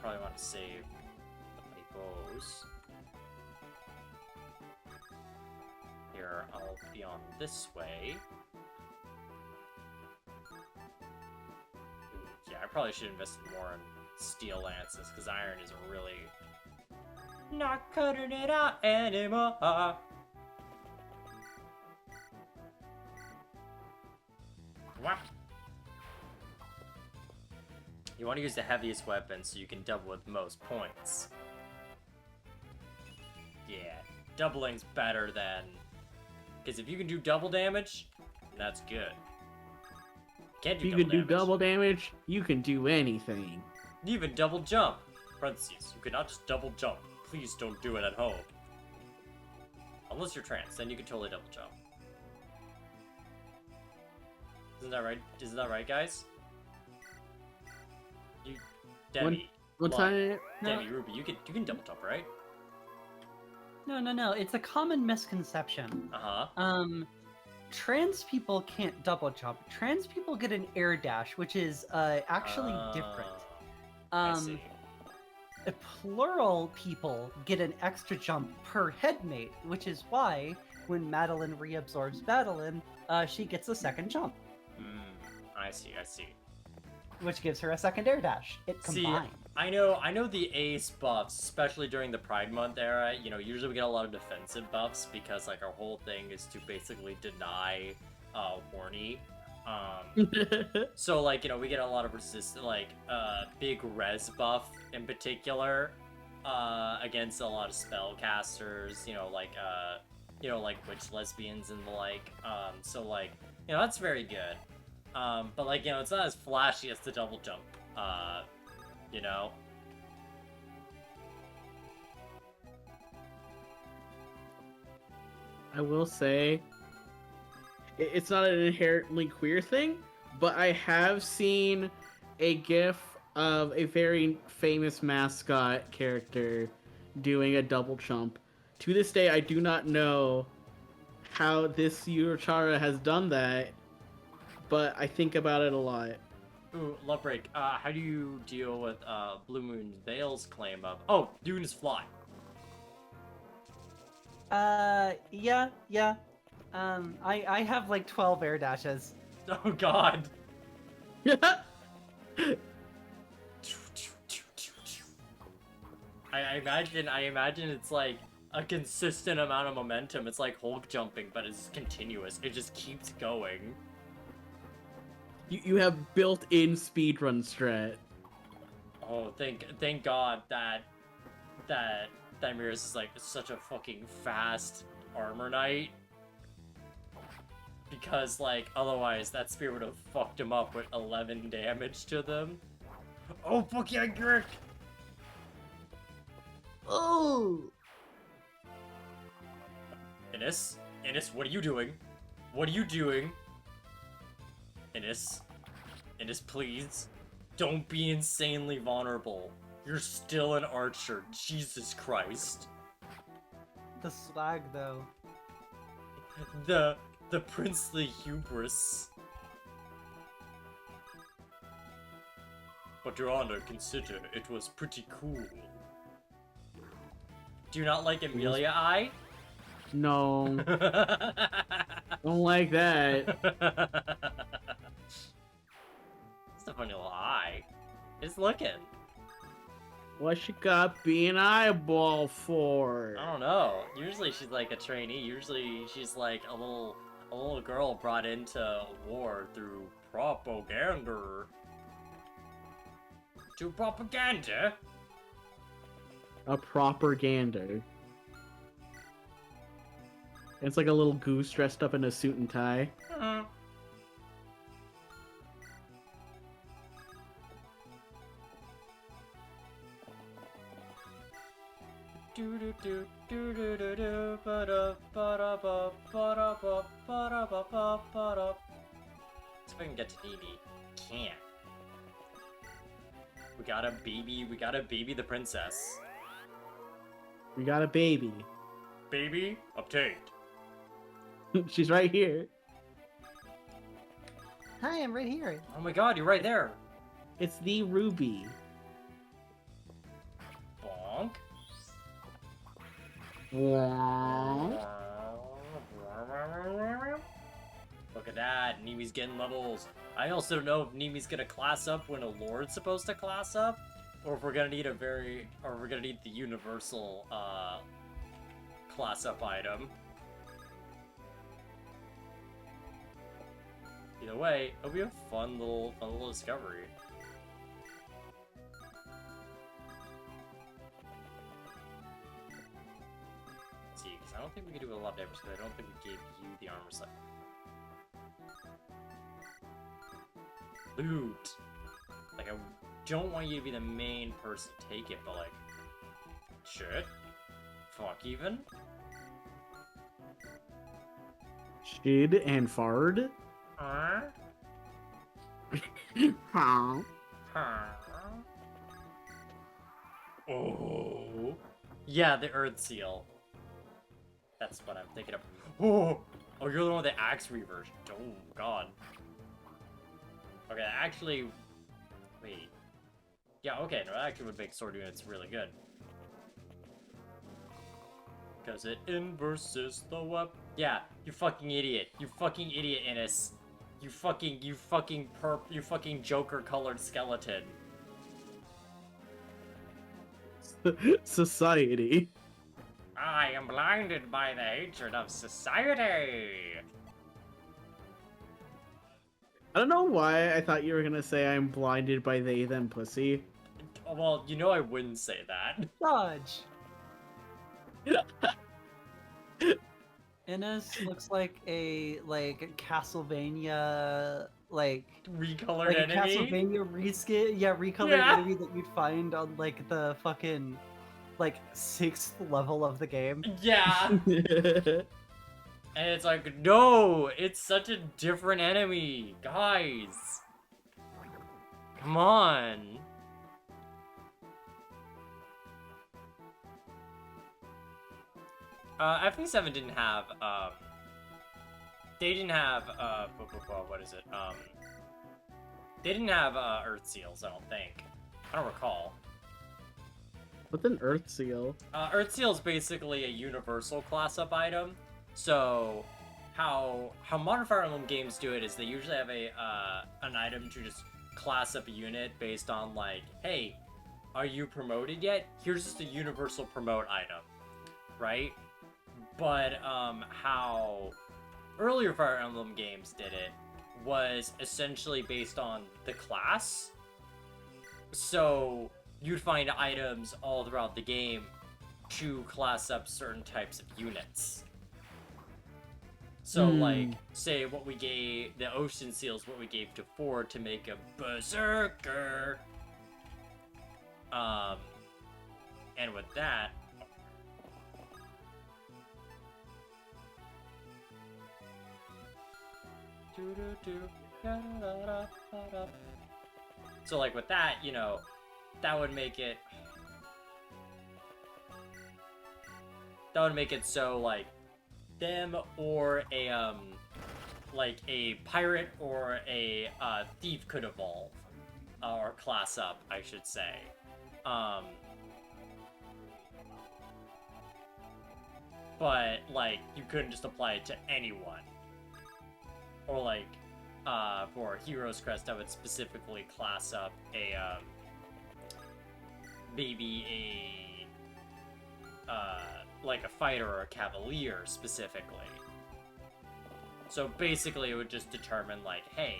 want to save the bows. Here, I'll be on this way. Yeah, I probably should invest more in steel lances, because iron is really not cutting it out anymore. Whap. You want to use the heaviest weapon so you can double with most points. Yeah, doubling's better than... Because if you can do double damage, that's good. Can't do If you can do double damage, you can do anything. Even double jump. Parentheses, you cannot just double jump. Please don't do it at home. Unless you're trans, then you can totally double jump. Isn't that right? Isn't that right, guys? You, Demmy, One time, Demmy, Ruby, you can double jump, right? No. It's a common misconception. Trans people can't double jump. Trans people get an air dash, which is actually different. I see. Plural people get an extra jump per headmate, which is why when Madeline reabsorbs Madeline, she gets a second jump. I see. Which gives her a second air dash. It combined. See, I know the ace buffs, especially during the Pride Month era, you know, usually we get a lot of defensive buffs because, like, our whole thing is to basically deny horny. So, like, you know, we get a lot of big res buff in particular against a lot of spellcasters, you know, like witch lesbians and the like. So, like, you know, that's very good. But, like, you know, it's not as flashy as the double jump, you know? I will say, It's not an inherently queer thing, but I have seen a GIF of a very famous mascot character doing a double jump. To this day, I do not know how this Yurochara has done that, but I think about it a lot. Ooh, LoveBreak, how do you deal with Blue Moon Veil's claim of, oh, dunes fly? Yeah. I have like 12 air dashes. Oh god. I imagine it's like a consistent amount of momentum. It's like Hulk jumping, but it's continuous. It just keeps going. You have built-in speedrun strat. Oh, thank God that Thymirus is like such a fucking fast armor knight. Because like otherwise that spear would have fucked him up with 11 damage to them. Oh fuck yeah, Grick! Oh! Innis, what are you doing? What are you doing? Innis, please. Don't be insanely vulnerable. You're still an archer. Jesus Christ. The swag, though. The princely hubris. But Your Honor, consider it was pretty cool. Do you not like Amelia Eye? No, don't like that. It's a funny little eye. It's looking. What she got being eyeball for? I don't know. Usually she's like a trainee. Usually she's like a little girl brought into war through propaganda. To propaganda? A propaganda. It's like a little goose dressed up in a suit and tie. Let's see if I can get to Evie. Can't. We gotta baby the princess. We got a baby. Baby obtained. She's right here. Hi, I'm right here. Oh my god, you're right there. It's the Ruby. Bonk. Look at that, Nemi's getting levels. I also don't know if Nemi's gonna class up when a lord's supposed to class up, or if we're gonna need the universal class up item. Either way, it'll be a fun little discovery. Let's see, because I don't think we can do a lot of damage, because I don't think we gave you the armor set. Loot! Like, I don't want you to be the main person to take it, but like... Shit. Fuck even. Shid and Fard. Huh? Huh. Oh. Yeah, the Earth Seal. That's what I'm thinking of. Oh, you're the one with the Axe Reversion. Oh, God. Okay, actually... Wait. Yeah, okay, no, that actually would make sword units really good. Because it inverses the weapon. Yeah, you fucking idiot. You fucking idiot, Innis. You fucking Joker-colored skeleton. Society. I am blinded by the hatred of society. I don't know why I thought you were gonna say I'm blinded by they them pussy. Well, you know I wouldn't say that. Dodge. Innes looks like a Castlevania Recolored a enemy? Castlevania reskin, recolored enemy that you'd find on like the fucking 6th level of the game. Yeah. And it's like, no, it's such a different enemy, guys. Come on. FP7 didn't have, they didn't have, what is it? They didn't have, Earth Seals, I don't think. I don't recall. What's an Earth Seal? Earth Seal is basically a universal class-up item. So, how modern Fire Emblem games do it is they usually have an item to just class up a unit based on, like, hey, are you promoted yet? Here's just a universal promote item, right? But how earlier Fire Emblem games did it was essentially based on the class. So you'd find items all throughout the game to class up certain types of units. So, like, say what we gave, the Ocean Seals, what we gave to Ford to make a Berserker. And with that, so, like, with that, you know, that would make it so, like, them or a like a pirate or a thief could evolve or class up, I should say. But like you couldn't just apply it to anyone. Or like for Hero's Crest, I would specifically class up a maybe a like a fighter or a cavalier specifically. So basically it would just determine like, hey,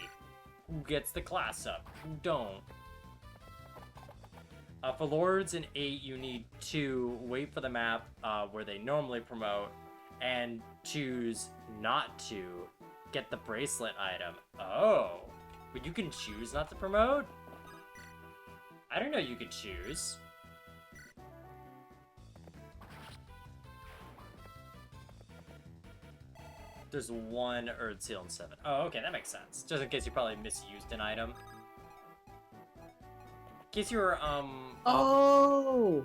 who gets the class up, who don't. For Lords in 8, you need to wait for the map where they normally promote and choose not to get the bracelet item. Oh, but you can choose not to promote? I don't know you could choose. There's one Earth Seal in 7. Oh, okay, that makes sense. Just in case you probably misused an item. In case you were, Oh!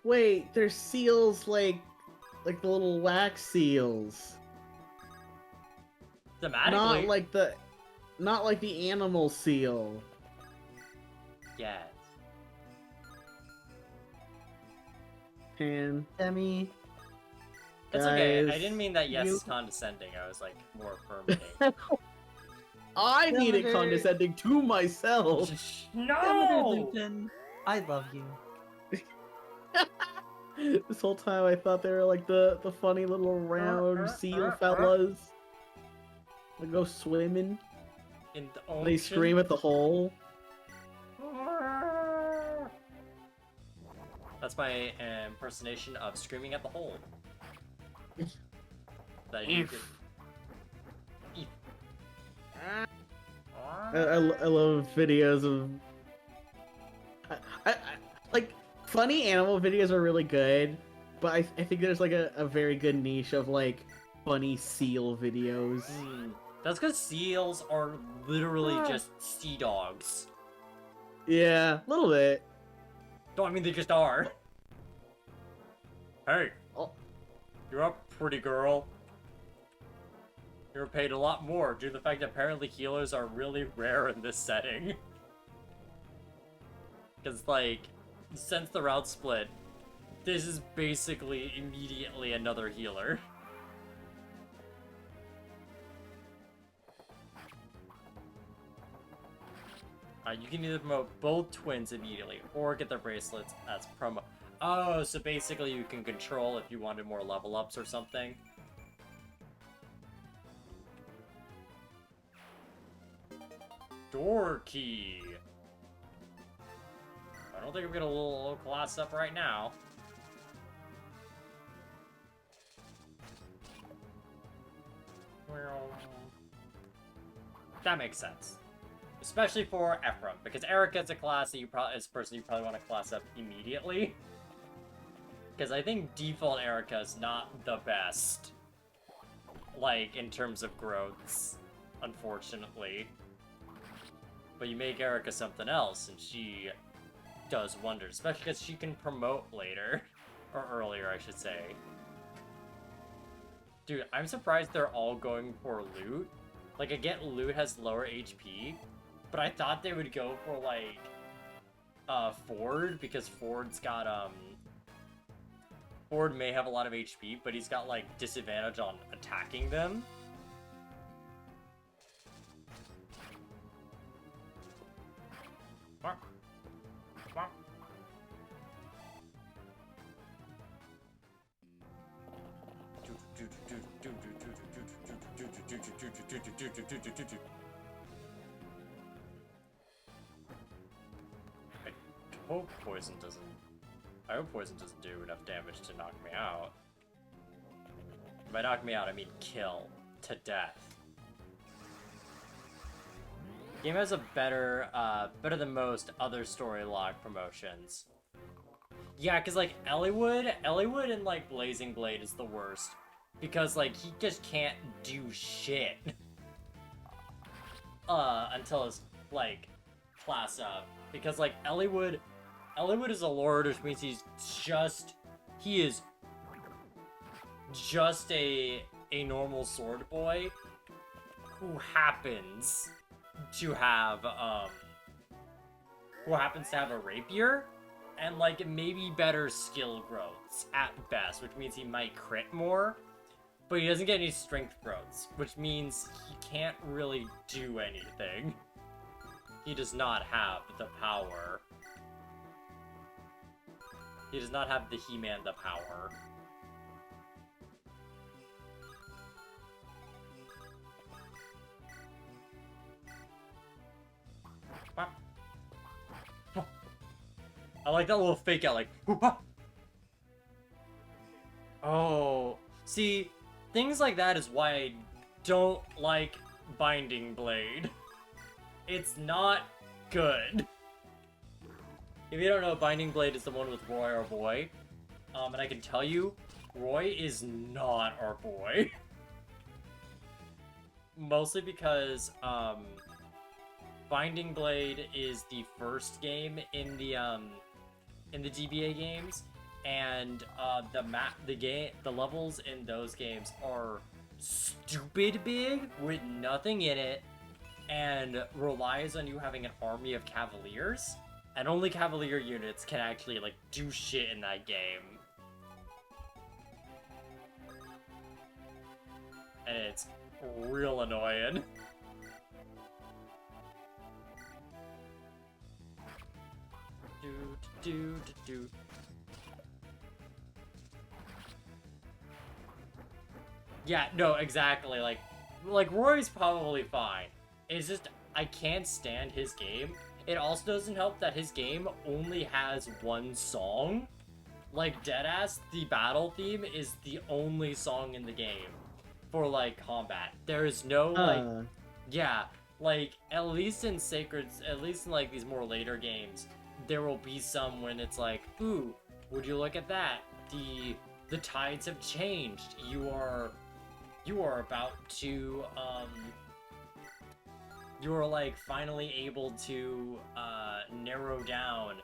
Wait, there's seals like the little wax seals. Thematically. Not like the animal seal. Yes. And Demmy. It's okay. I guys, didn't mean that yes you- is condescending. I was like more affirmative. I need it Demeter- condescending to myself. No! DemeterLupin, I love you. This whole time I thought they were like the funny little round seal fellas that go swimming. In the ocean. They scream at the hole. That's my impersonation of screaming at the hole. That you could... I love videos of I like funny animal videos are really good, but I think there's like a very good niche of like funny seal videos. That's because seals are literally just sea dogs. Yeah, a little bit. No, I mean they just are. Hey, Oh. you're up, pretty girl. You're paid a lot more due to the fact that apparently healers are really rare in this setting. Because, like, since the route split, this is basically immediately another healer. You can either promote both twins immediately, or get their bracelets as promo. Oh, so basically you can control if you wanted more level ups or something. Door key. I don't think I'm gonna little class up right now. That makes sense. Especially for Ephraim, because Erica's a class that is a person you probably want to class up immediately. Because I think default Erica is not the best. like, in terms of growths, unfortunately. But you make Erica something else, and she does wonders, especially because she can promote later. Or earlier, I should say. Dude, I'm surprised they're all going for loot. Like, I get loot has lower HP, but I thought they would go for, like, Ford, because Ford's got, Ford may have a lot of HP, but he's got, like, disadvantage on attacking them. I hope poison doesn't do enough damage to knock me out. By knock me out, I mean kill to death. Game has a better than most other story log promotions. Yeah, because, like, Elliewood and, like, Blazing Blade is the worst. Because, like, he just can't do shit. Until his, like, class up. Because, like, Elliewood is a lord, which means he is just a normal sword boy who happens to have a rapier and, like, maybe better skill growths at best, which means he might crit more, but he doesn't get any strength growths, which means he can't really do anything. He does not have the power. He does not have the He-Man the power. I like that little fake out, like, oh, see, things like that is why I don't like Binding Blade. It's not good. If you don't know, Binding Blade is the one with Roy, our boy. And I can tell you, Roy is not our boy. Mostly because, Binding Blade is the first game in the GBA games, and the levels in those games are stupid big with nothing in it, and relies on you having an army of cavaliers, and only cavalier units can actually, like, do shit in that game. And it's real annoying. Do. Yeah, no, exactly. Like Roy's probably fine. It's just I can't stand his game. It also doesn't help that his game only has one song. Like, deadass, the battle theme is the only song in the game for, like, combat. There is no, like, yeah, like, at least in, like, these more later games, there will be some when it's like, ooh, would you look at that? The tides have changed. You are about to, you are, like, finally able to, narrow down,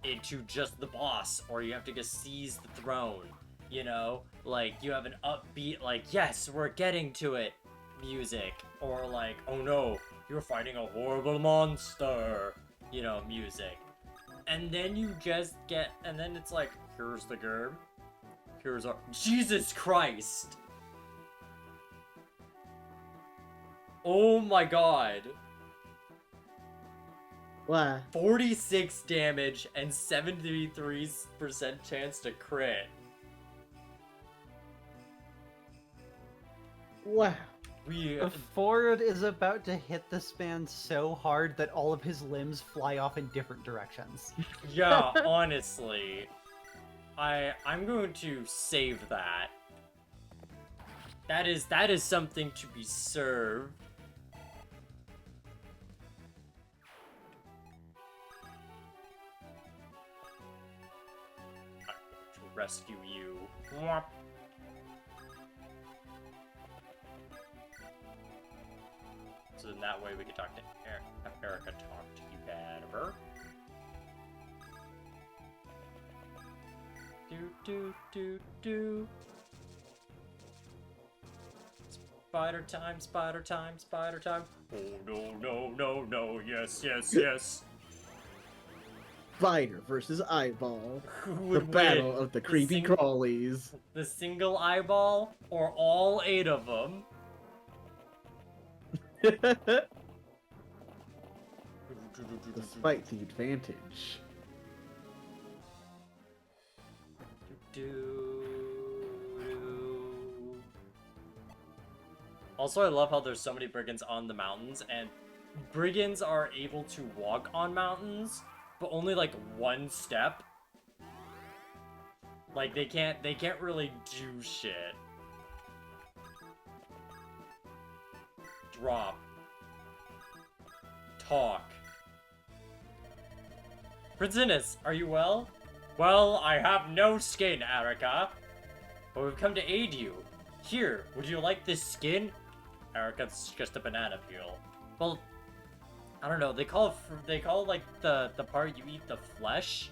it to just the boss, or you have to just seize the throne, you know? Like, you have an upbeat, like, yes, we're getting to it, music, or like, oh no, you're fighting a horrible monster, you know, music. And then you just get, and then it's like, here's the game, here's our, Jesus Christ! Oh my god. What? 46 damage and 73% chance to crit. Wow. Ford is about to hit this man so hard that all of his limbs fly off in different directions. Yeah, honestly. I'm going to save that. That is something to be served. I'm going to rescue you. So then that way we can talk to Erica, talk to you better. Do. Spider time, spider time, spider time. Oh no, yes. Spider versus eyeball. Who The would battle win? of the creepy crawlies. The single eyeball or all 8 of them? Despite the advantage. Also, I love how there's so many brigands on the mountains, and brigands are able to walk on mountains, but only like 1 step. Like they can't really do shit. Drop. Talk. Prince Innes, are you well? Well, I have no skin, Erica. But we've come to aid you. Here, would you like this skin? Erica's just a banana peel. Well, I don't know. They call like the part you eat the flesh.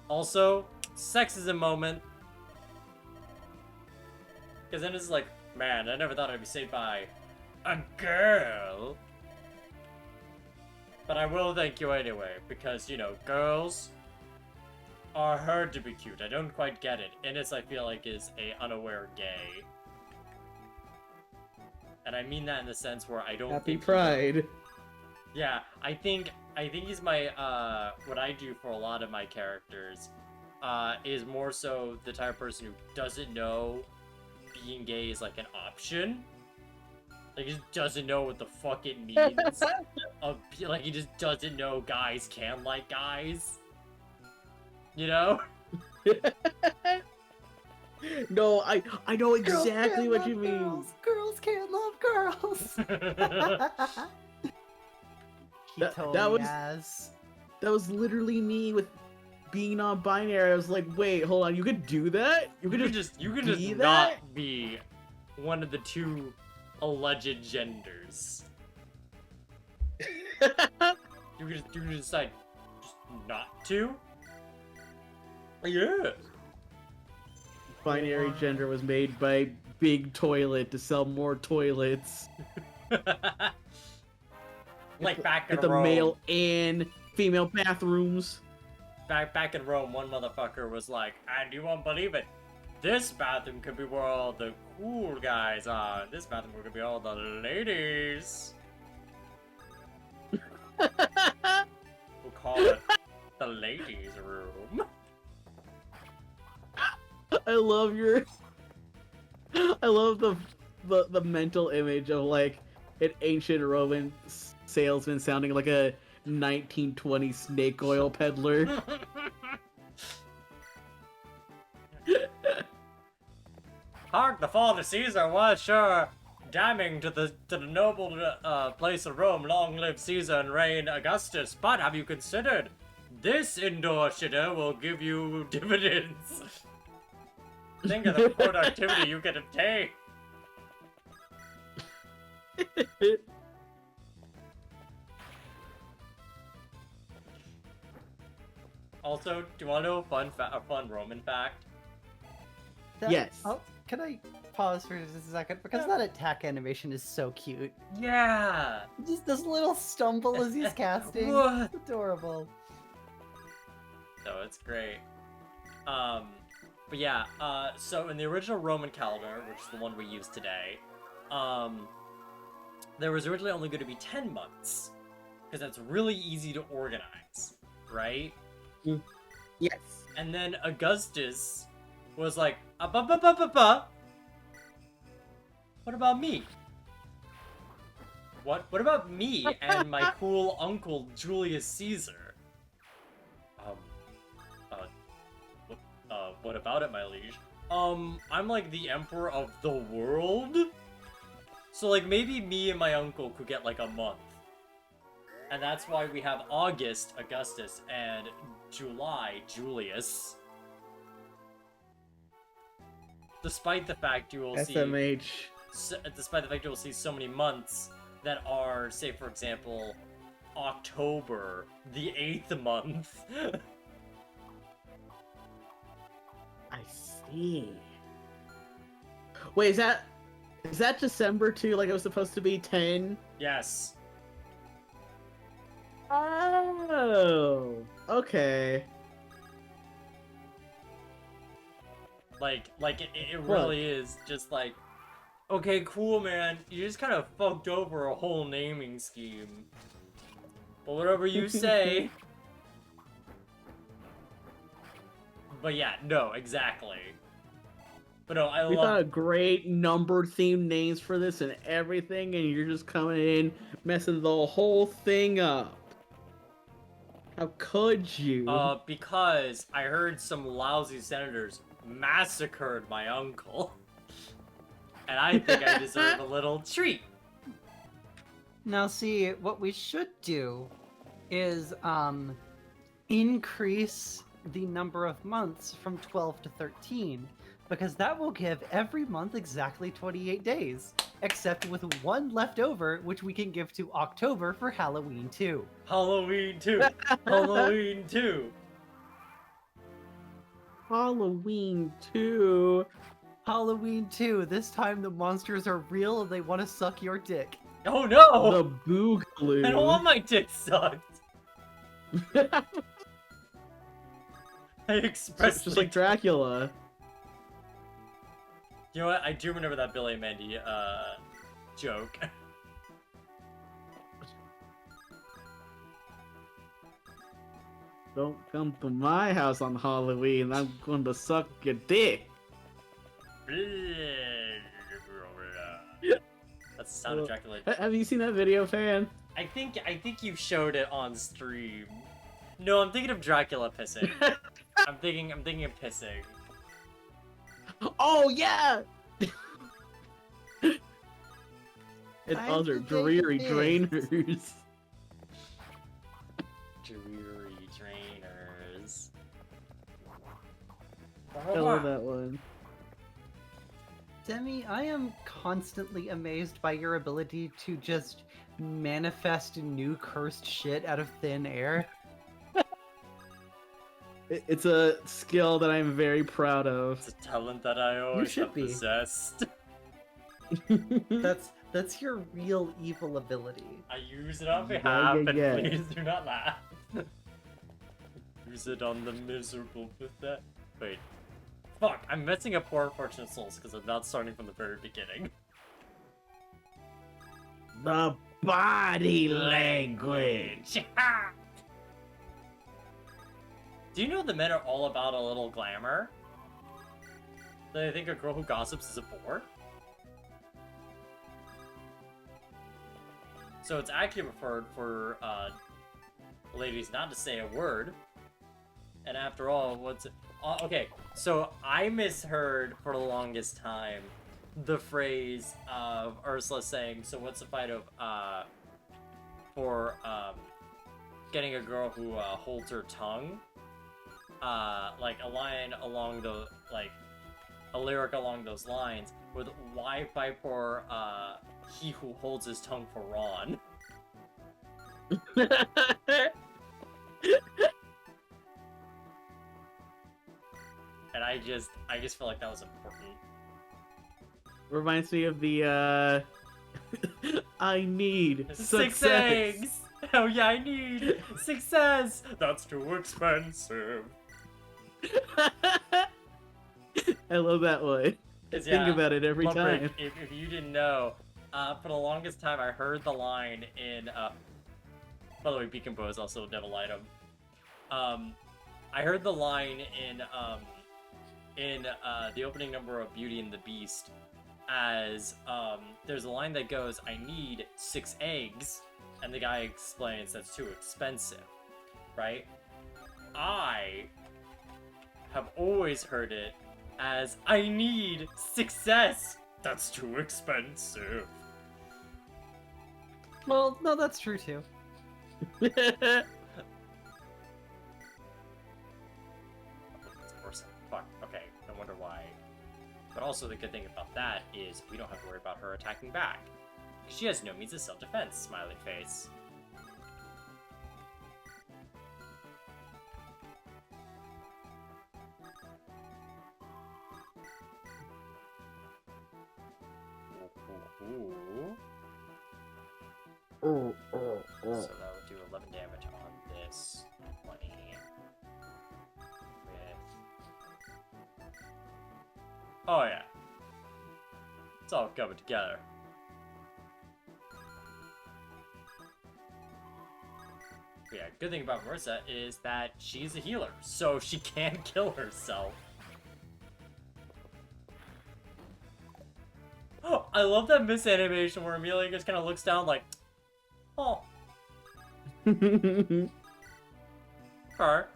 Also, sexism moment. Because then it's like, man, I never thought I'd be saved by a girl. But I will thank you anyway, because, you know, girls are heard to be cute. I don't quite get it. Innes, I feel like, is a unaware gay. And I mean that in the sense where I don't Happy think Pride. Yeah, I think he's my, what I do for a lot of my characters, is more so the type of person who doesn't know being gay is like an option. Like, he just doesn't know what the fuck it means. Like, he just doesn't know guys can like guys. You know? No, I know exactly what you mean. Girls can't love girls. That was literally me with being non-binary. I was like, wait, hold on, you could do that? You could just not be one of the 2 alleged genders. you could decide just not to. Yeah. Binary gender was made by Big Toilet to sell more toilets. Like back in At the Rome. male and female bathrooms. Back in Rome, one motherfucker was like, and you won't believe it, this bathroom could be where all the cool guys are. This bathroom could be all the ladies. We'll call it the ladies' room. I love the mental image of like an ancient Roman salesman sounding like a 1920 snake oil peddler. Hark, the fall of Caesar was sure damning to the noble place of Rome. Long live Caesar and reign Augustus. But have you considered this indoor shitter will give you dividends? Think of the productivity you could obtain. Also, do you want to know a fun Roman fact? Yes. Oh, can I pause for just a second? Because that attack animation is so cute. Yeah! Just this little stumble as he's casting. What? It's adorable. No, it's great. But yeah, so in the original Roman calendar, which is the one we use today, there was originally only going to be 10 months. Because that's really easy to organize, right? Yes. And then Augustus was like, what about me? What about me and my cool uncle Julius Caesar? What about it, my liege? I'm like the emperor of the world? So like maybe me and my uncle could get like a month. And that's why we have August, Augustus, and July, Julius. Despite the fact you will see... SMH. Despite the fact you will see so many months that are, say, for example, October, the 8th month. I see. Wait, is that December too? Like it was supposed to be 10? Yes. Oh, okay. Like it really is just like, okay, cool, man. You just kind of fucked over a whole naming scheme. But whatever you say. But yeah, no, exactly. But no, I We love. thought of great number themed names for this and everything, and you're just coming in messing the whole thing up. How could you? Because I heard some lousy senators massacred my uncle. And I think I deserve a little treat. Now, see, what we should do is increase the number of months from 12 to 13, because that will give every month exactly 28 days, except with one left over, which we can give to October for Halloween 2. Halloween 2. Halloween 2. Halloween 2. Halloween 2. This time the monsters are real and they want to suck your dick. Oh no! The Boogaloo. I don't want my dick sucked. I expressed Just like Dracula. You know what? I do remember that Billy and Mandy joke. Don't come to my house on Halloween. I'm going to suck your dick. That's the sound of Dracula. Have you seen that video, fan? I think you showed it on stream. No, I'm thinking of Dracula pissing. I'm thinking of pissing. Oh yeah. And I'm other the dreary biggest. drainers. Dreary drainers. I love that one. Demi, I am constantly amazed by your ability to just manifest new cursed shit out of thin air. It's a skill that I'm very proud of. It's a talent that I always should have be. possessed. That's your real evil ability. I use it on Yeah, behalf, yeah, and yeah. please do not laugh. Use it on the miserable pathetic. Wait. Fuck, I'm messing up Poor Unfortunate Souls because I'm not starting from the very beginning. The body language. Do you know the men are all about a little glamour? They think a girl who gossips is a bore? So it's actually preferred for ladies not to say a word. And after all, what's it? Okay, so I misheard for the longest time the phrase of Ursula saying, "So what's the fight of for getting a girl who holds her tongue?" Like a line along the a lyric along those lines with "Why fight for he who holds his tongue for Ron?" And I just feel like that was important. Reminds me of the I need 6 success. eggs! Oh yeah, I need success! That's too expensive. I love that one. I 'Cause, think yeah, about it every Lumbrick, time. if you didn't know, for the longest time I heard the line in, by the way, Beacon Bow is also a devil item. I heard the line in the opening number of Beauty and the Beast as, there's a line that goes, "I need 6 eggs," and the guy explains that's too expensive, right? I have always heard it as, "I need success, that's too expensive." Well, no, that's true too. Of course, fuck, okay, no wonder why. But also the good thing about that is we don't have to worry about her attacking back. She has no means of self-defense, smiley face. Ooh. So that would do 11 damage on this 20 with... Oh yeah. It's all coming together. But yeah, good thing about Marissa is that she's a healer, so she can kill herself. Oh, I love that misanimation where Amelia just kind of looks down like, oh. Her.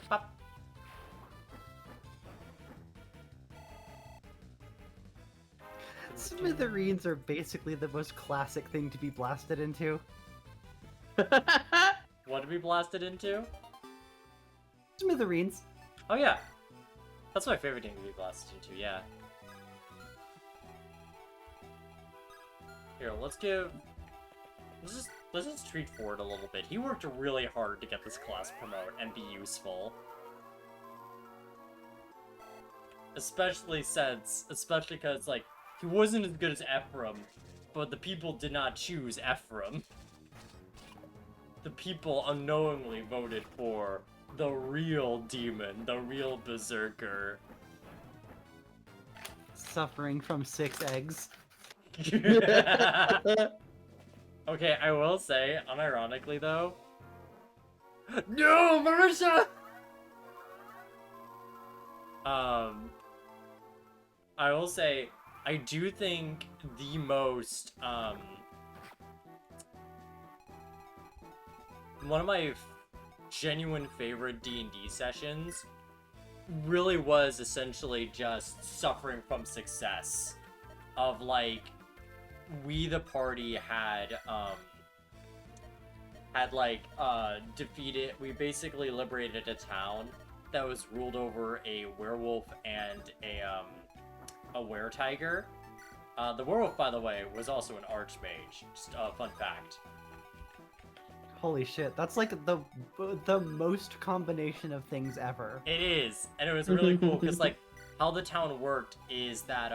Pop. Smithereens are basically the most classic thing to be blasted into. What to be blasted into? Smithereens. Oh yeah. That's my favorite thing to be blasted into, yeah. Here, let's just treat Ford a little bit. He worked really hard to get this class promote and be useful. Especially because, like, he wasn't as good as Ephraim, but the people did not choose Ephraim. The people unknowingly voted for the real demon, the real berserker. Suffering from 6 eggs. Okay, I will say, unironically though... No, Marissa! I will say, I do think the most, one of my genuine favorite D&D sessions really was essentially just suffering from success. Of, like, we the party had defeated, we basically liberated a town that was ruled over a werewolf and a were-tiger. The werewolf, by the way, was also an archmage. Just a fun fact. Holy shit, that's like the most combination of things ever. It is, and it was really cool because like how the town worked is that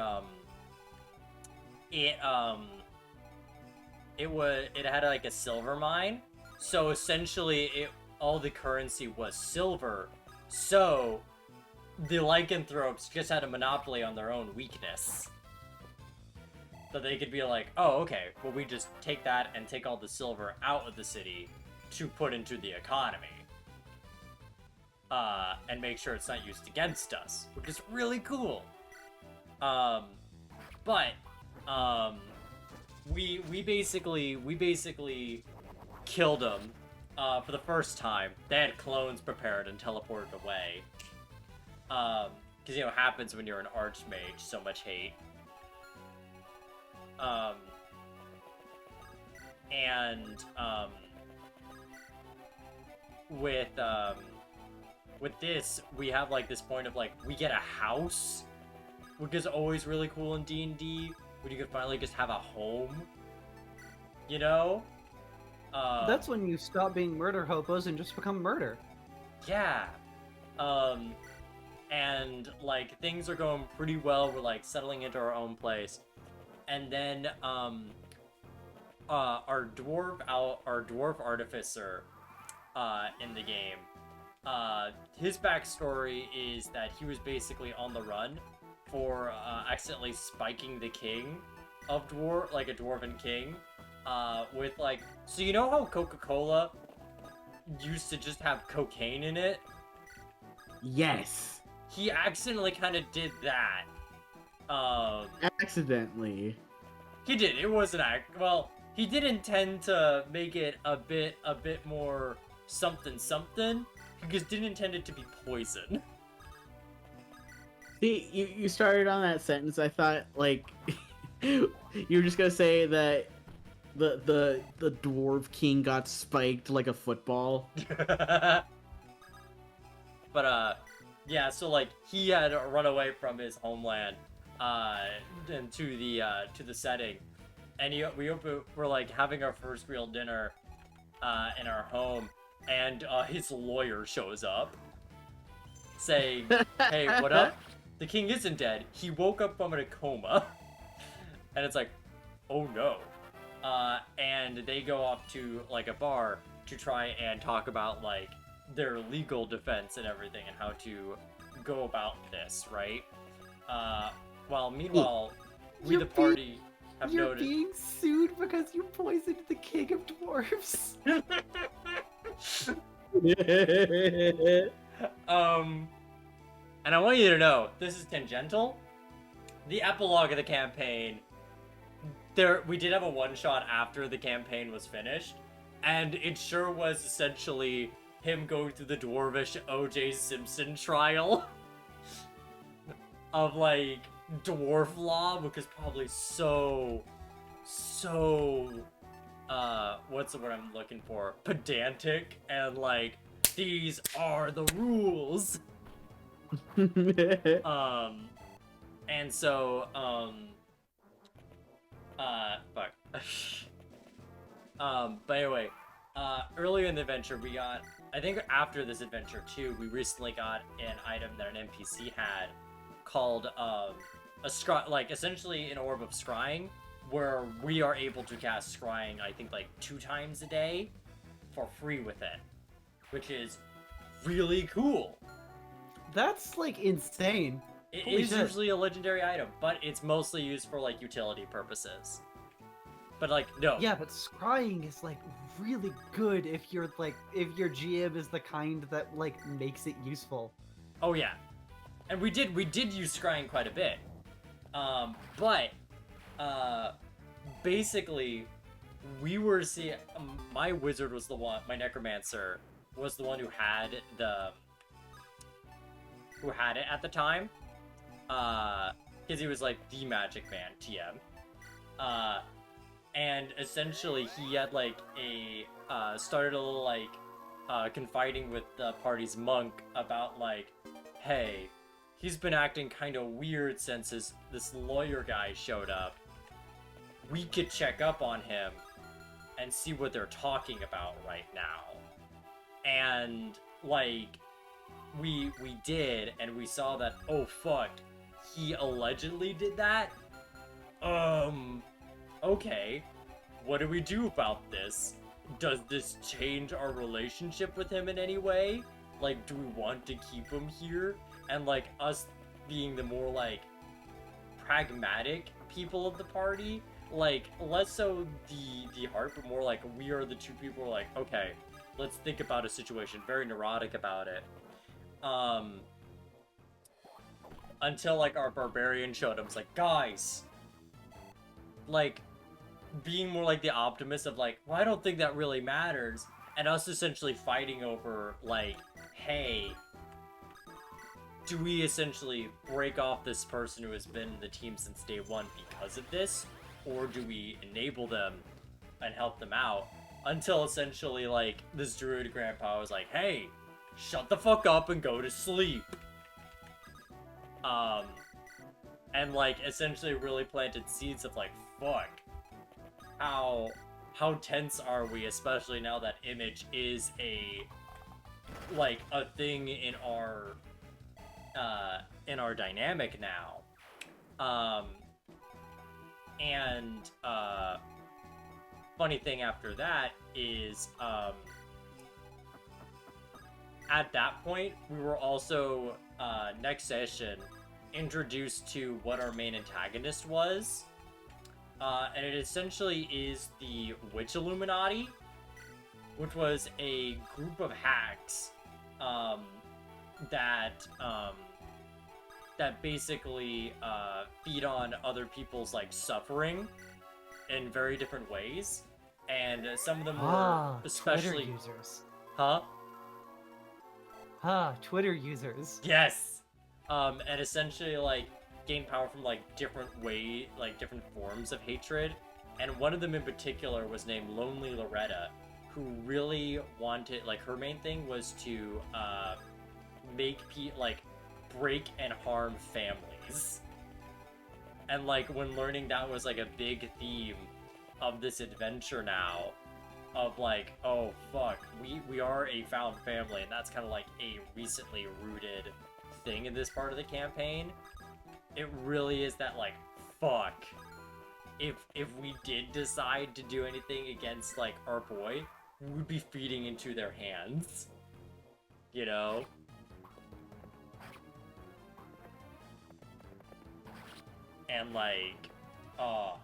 it had like a silver mine, so essentially all the currency was silver, so the lycanthropes just had a monopoly on their own weakness. So they could be like, oh, okay, well, we just take that and take all the silver out of the city to put into the economy. And make sure it's not used against us, which is really cool. We basically killed them for the first time. They had clones prepared and teleported away. Because, you know, it happens when you're an archmage, so much hate. With this, we have, like, this point of, like, we get a house, which is always really cool in D&D, when you can finally just have a home, you know? That's when you stop being murder hobos and just become murder. Yeah. And, like, things are going pretty well, we're, like, settling into our own place. And then, our dwarf artificer, in the game, his backstory is that he was basically on the run for, accidentally spiking the king of a dwarven king, with, like, so you know how Coca-Cola used to just have cocaine in it? Yes. He accidentally kind of did that. Accidentally. He did. It was an act. Well, he did intend to make it a bit more something. He just didn't intend it to be poison. See, you started on that sentence. I thought, like, you were just gonna say that the dwarf king got spiked like a football. But, yeah, so, like, he had run away from his homeland, and to the setting, and we're like having our first real dinner in our home, and his lawyer shows up saying, "Hey, what up? The king isn't dead. He woke up from a coma." And it's like, oh no. And they go off to like a bar to try and talk about like their legal defense and everything and how to go about this, right? While meanwhile, we the party have You're noticed. being sued because you poisoned the king of dwarves. And I want you to know, this is tangential. The epilogue of the campaign, we did have a one-shot after the campaign was finished, and it sure was essentially him going through the dwarvish O.J. Simpson trial of, like, dwarf law, which is probably so, what's the word I'm looking for? Pedantic, and, like, these are the rules. And so, fuck. But anyway, earlier in the adventure, we got, I think after this adventure too, we recently got an item that an NPC had called, a like, essentially an orb of scrying, where we are able to cast scrying, I think, like, 2 times a day for free with it, which is really cool. That's like insane. It Holy is shit. usually a legendary item, but it's mostly used for, like, utility purposes. But, like, no. Yeah, but scrying is like really good if you're like if your GM is the kind that like makes it useful. Oh, yeah. And we did use scrying quite a bit. But, basically, we were seeing, my wizard was the one, my necromancer was the one who had it at the time. Because he was like the magic man, TM. And essentially he had like started a little like, confiding with the party's monk about like, hey, he's been acting kind of weird since this lawyer guy showed up. We could check up on him and see what they're talking about right now. And like, we did, and we saw that, oh fuck, he allegedly did that? Okay. What do we do about this? Does this change our relationship with him in any way? Like, do we want to keep him here? And like, us being the more like pragmatic people of the party, like, less so the heart, but more like we are the two people who are like, okay, let's think about a situation, very neurotic about it. Until like our barbarian showed up, it's like, guys, like, being more like the optimist of like, well, I don't think that really matters, and us essentially fighting over like, hey, do we essentially break off this person who has been in the team since day one because of this, or do we enable them and help them out? Until essentially like this druid grandpa was like, hey, shut the fuck up and go to sleep. And like essentially really planted seeds of like, fuck, how tense are we, especially now that image is a thing in our dynamic now. And funny thing after that is, at that point, we were also, next session, introduced to what our main antagonist was. And it essentially is the Witch Illuminati, which was a group of hacks, that basically, feed on other people's, like, suffering in very different ways. And some of them were especially... Twitter users. Huh? Twitter users. Yes! And essentially, like, gain power from, like, different forms of hatred. And one of them in particular was named Lonely Loretta, who really wanted, like, her main thing was to, break and harm families. And like when learning that was like a big theme of this adventure now, of like, oh fuck, we are a found family, and that's kind of like a recently rooted thing in this part of the campaign. It really is that like, fuck, if we did decide to do anything against like our boy, we would be feeding into their hands, you know? And like, oh,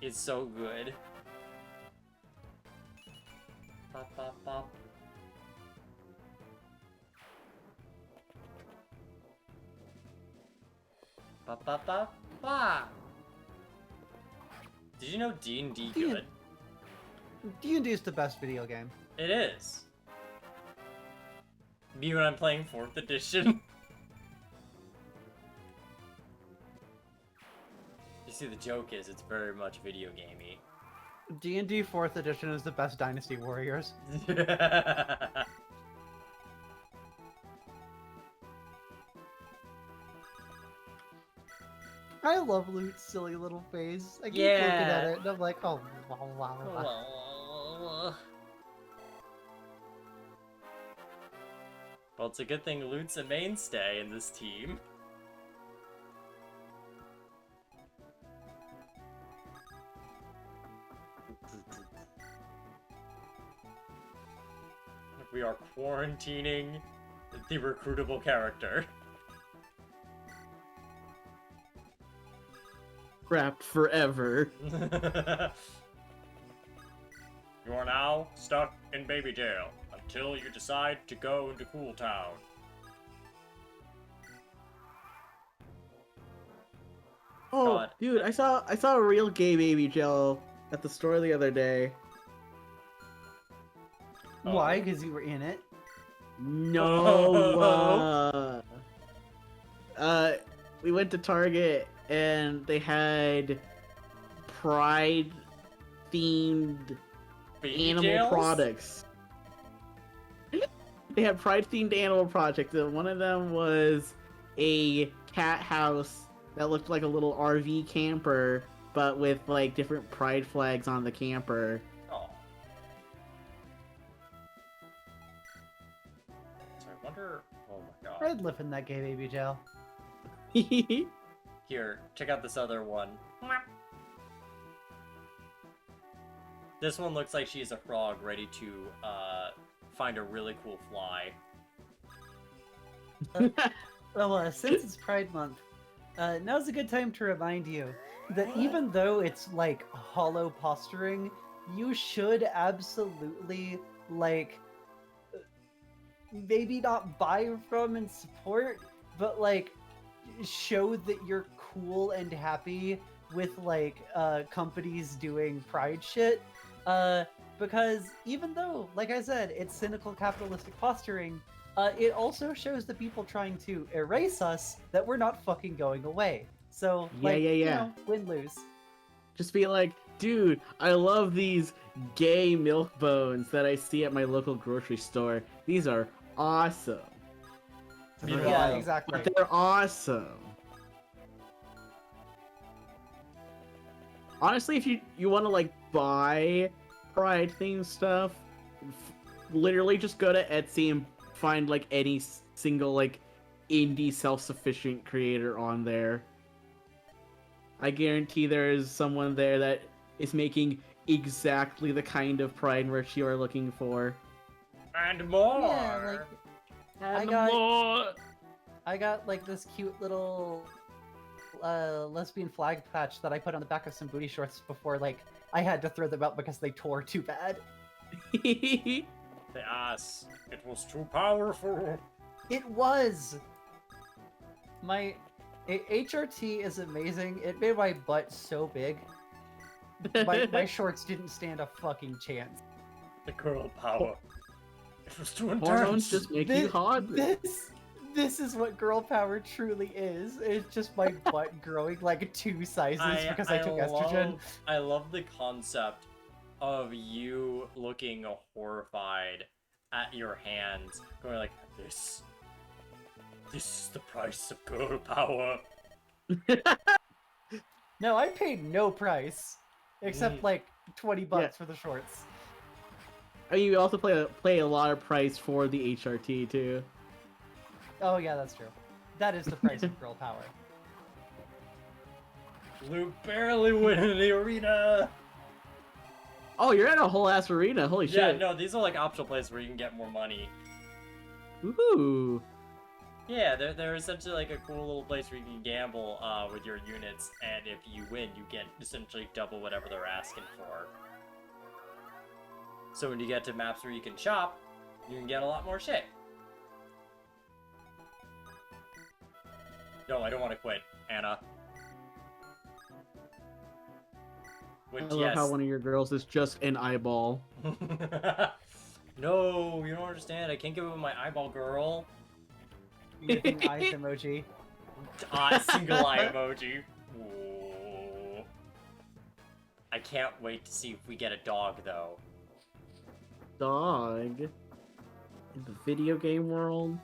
it's so good. Pop, pop, pop. Pop, pop, pop, pop. Did you know D&D good? D&D is the best video game. It is. Me when I'm playing 4th edition. You see, the joke is it's very much video gamey. D&D 4th edition is the best Dynasty Warriors. I love Loot's silly little face. I keep looking at it and I'm like, oh, wow. Well, it's a good thing Loot's a mainstay in this team. We are quarantining the recruitable character. Trapped forever. You are now stuck in baby jail until you decide to go into Cool Town. Oh, God. dude, I saw a real gay baby gel at the store the other day. Why? Because you were in it? No. We went to Target and they had Pride themed Baby animal jails? products. They had Pride themed animal projects. And one of them was a cat house that looked like a little RV camper, but with like different Pride flags on the camper. Oh. So I wonder. Oh my god. I'd live in that gay baby jail. Here, check out this other one. This one looks like she's a frog ready to find a really cool fly. Well, since it's Pride Month, now's a good time to remind you that even though it's like hollow posturing, you should absolutely like maybe not buy from and support, but like show that you're cool and happy with like companies doing Pride shit. Because even though, like I said, it's cynical capitalistic posturing, it also shows the people trying to erase us that we're not fucking going away. So, like, you know, win-lose. Just be like, dude, I love these gay milk bones that I see at my local grocery store. These are awesome. Yeah, exactly. But they're awesome. Honestly, if you want to like buy Pride themed stuff, literally just go to Etsy and find like any single like indie self-sufficient creator on there. I guarantee there is someone there that is making exactly the kind of Pride merch you are looking for. And more. Yeah, like I got like this cute little lesbian flag patch that I put on the back of some booty shorts before like I had to throw them out because they tore too bad. The ass. It was too powerful. It was. My HRT is amazing. It made my butt so big. My shorts didn't stand a fucking chance. The girl power. It was too Hormones intense. just make you hot. This is what girl power truly is. It's just my butt growing like 2 sizes because I took estrogen. I love the concept of you looking horrified at your hands, going like, this is the price of girl power. No, I paid no price, except like 20 bucks for the shorts. I mean, you also play a lot of price for the HRT too. Oh yeah, that's true. That is the price of girl power. Luke barely winning the arena. Oh, you're at a whole ass arena. Holy shit. Yeah, no, these are like optional places where you can get more money. Ooh. Yeah, they're essentially like a cool little place where you can gamble with your units, and if you win, you get essentially double whatever they're asking for. So when you get to maps where you can shop, you can get a lot more shit. No, I don't want to quit, Anna. Which, I love how one of your girls is just an eyeball. No, you don't understand. I can't give up my eyeball girl. Using eyes emoji. Single eye emoji. Ooh. I can't wait to see if we get a dog, though. Dog? In the video game world?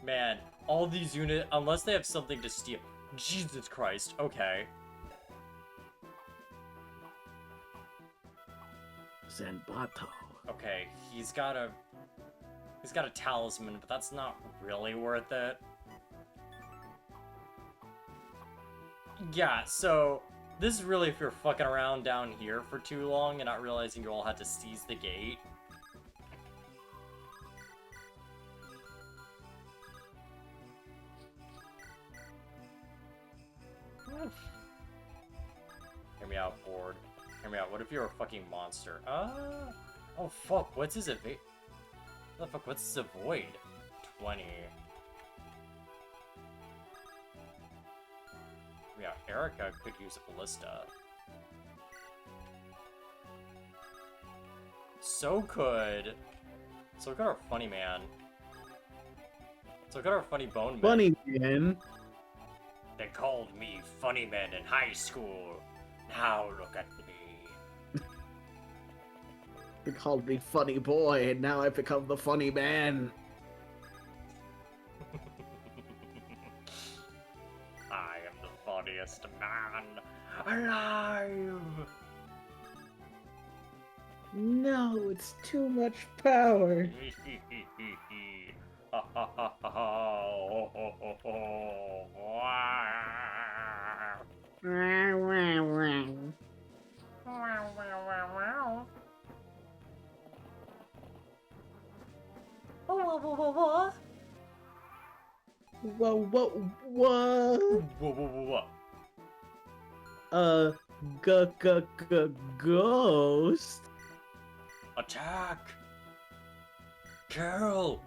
Man, all these units, unless they have something to steal. Jesus Christ, okay. Zanbato. Okay, he's got a talisman, but that's not really worth it. Yeah, so this is really if you're fucking around down here for too long and not realizing you all had to seize the gate. Hear me out, board. Hear me out. What if you're a fucking monster? Oh fuck, what's his evade? What the fuck, what's his avoid? 20. Yeah, Erica could use a ballista. So could our funny man. So could our funny bone man. Funny man. They called me funny man in high school. Now look at me. They called me funny boy, and now I've become the funny man. I am the funniest man alive. No, it's too much power. Whoa, whoa, whoa. Whoa. Ghost. Attack! Kill!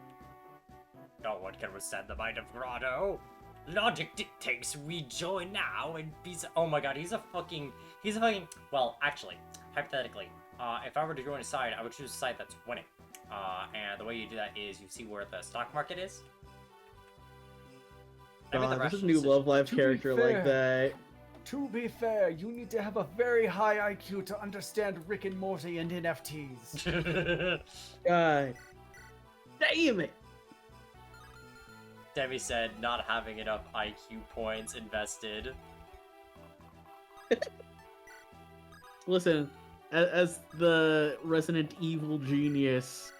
No one can withstand the might of Grotto. Logic dictates we join now and be. Oh my god, he's a fucking. Well, actually, hypothetically, if I were to join a side, I would choose a side that's winning. And the way you do that is you see where the stock market is. This is a new Love Live character like that. To be fair, you need to have a very high IQ to understand Rick and Morty and NFTs. God. Damn it! Demmy said not having enough IQ points invested. Listen, as the Resident Evil genius,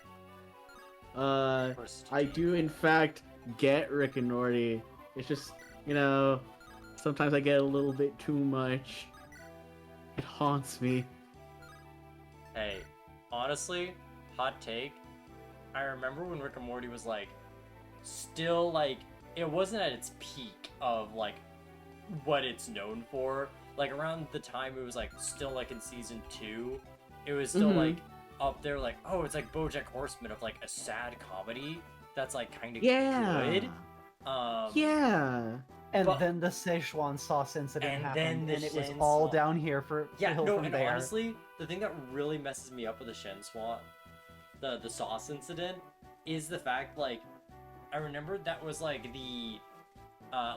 I do in fact get Rick and Morty. It's just, you know, sometimes I get a little bit too much. It haunts me. Hey, honestly, hot take. I remember when Rick and Morty was like, still like, it wasn't at its peak of like what it's known for. Like around the time it was like still like in season 2, it was still like up there like, oh, it's like BoJack Horseman of like a sad comedy that's like kind of good. Yeah. And then the Szechuan sauce incident happened, and it was all down here for no, and there. honestly, the thing that really messes me up with the Szechuan, the sauce incident, is the fact like I remember that was like the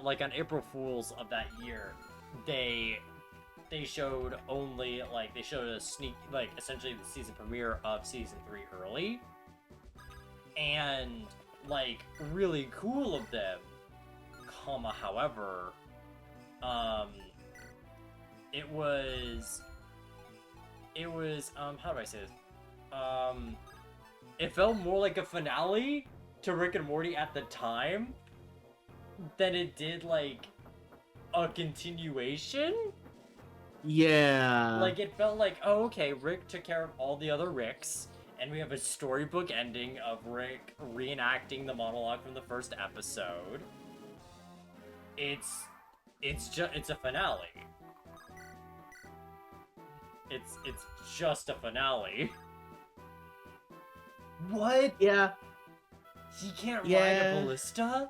like on April Fools of that year, they showed only like they showed a sneak like essentially the season premiere of season 3 early, and like really cool of them, however, it was how do I say this? It felt more like a finale to Rick and Morty at the time than it did like a continuation. Yeah. Like, it felt like, oh, okay, Rick took care of all the other Ricks, and we have a storybook ending of Rick reenacting the monologue from the first episode. It's a finale. It's just a finale. What? Yeah. He can't ride Yeah. a ballista?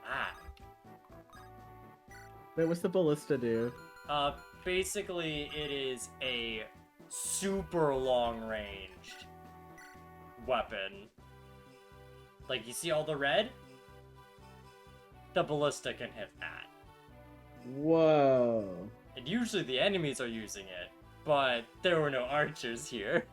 Ah. Wait, what's the ballista do? Basically, it is a super long-ranged weapon. Like, you see all the red? The ballista can hit that. Whoa. And usually the enemies are using it, but there were no archers here.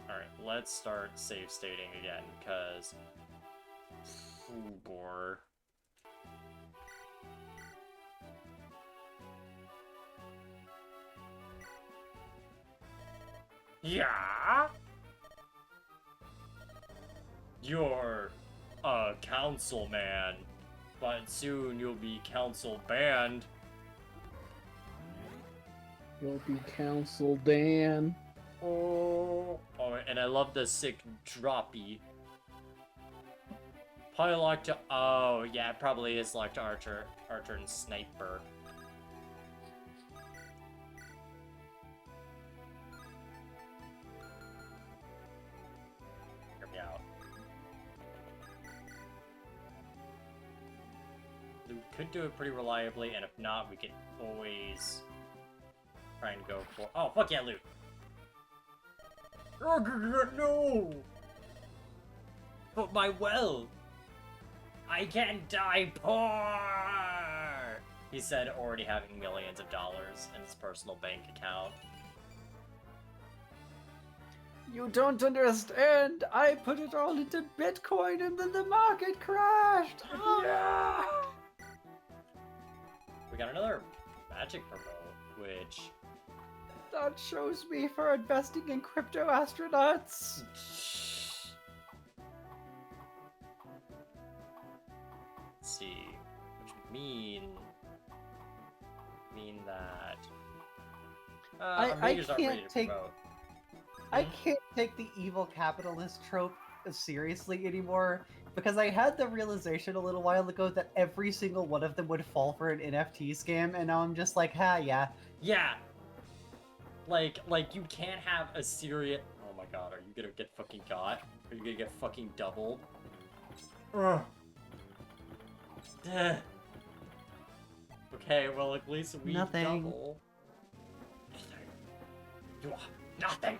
Alright, let's start save stating again, because... Ooh, bore. Yeah? You're a council man, but soon you'll be council banned. You'll be Council Dan. Oh, and I love the sick droppy. Probably locked to. Oh, yeah, it probably is locked to Archer and Sniper. Hear me out. We could do it pretty reliably, and if not, we can always try and go for. Oh, fuck yeah, loot! No! But my well! I can't die poor! He said, already having millions of dollars in his personal bank account. You don't understand. I put it all into Bitcoin and then the market crashed. Yeah! We got another magic promote, which... That shows me for investing in crypto astronauts. Let's see, which would mean that I Vegas aren't ready can't to take- promote. I can't take the evil capitalist trope seriously anymore because I had the realization a little while ago that every single one of them would fall for an NFT scam, and now I'm just like, ha, yeah. Yeah. Like you can't have a serious. Oh my god, are you gonna get fucking got? Are you gonna get fucking doubled? Ugh. Ugh. Okay, well at least we Nothing. double. Nothing. You are nothing.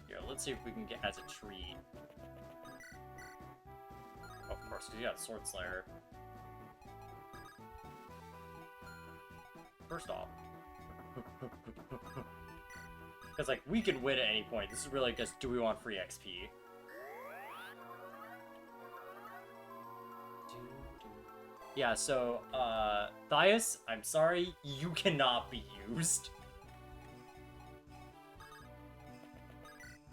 Here, let's see if we can get as a treat. Oh, of course, because you got Sword Slayer. First off. Because, like, we can win at any point. This is really just, do we want free XP? Yeah, so, Thias, I'm sorry, you cannot be used.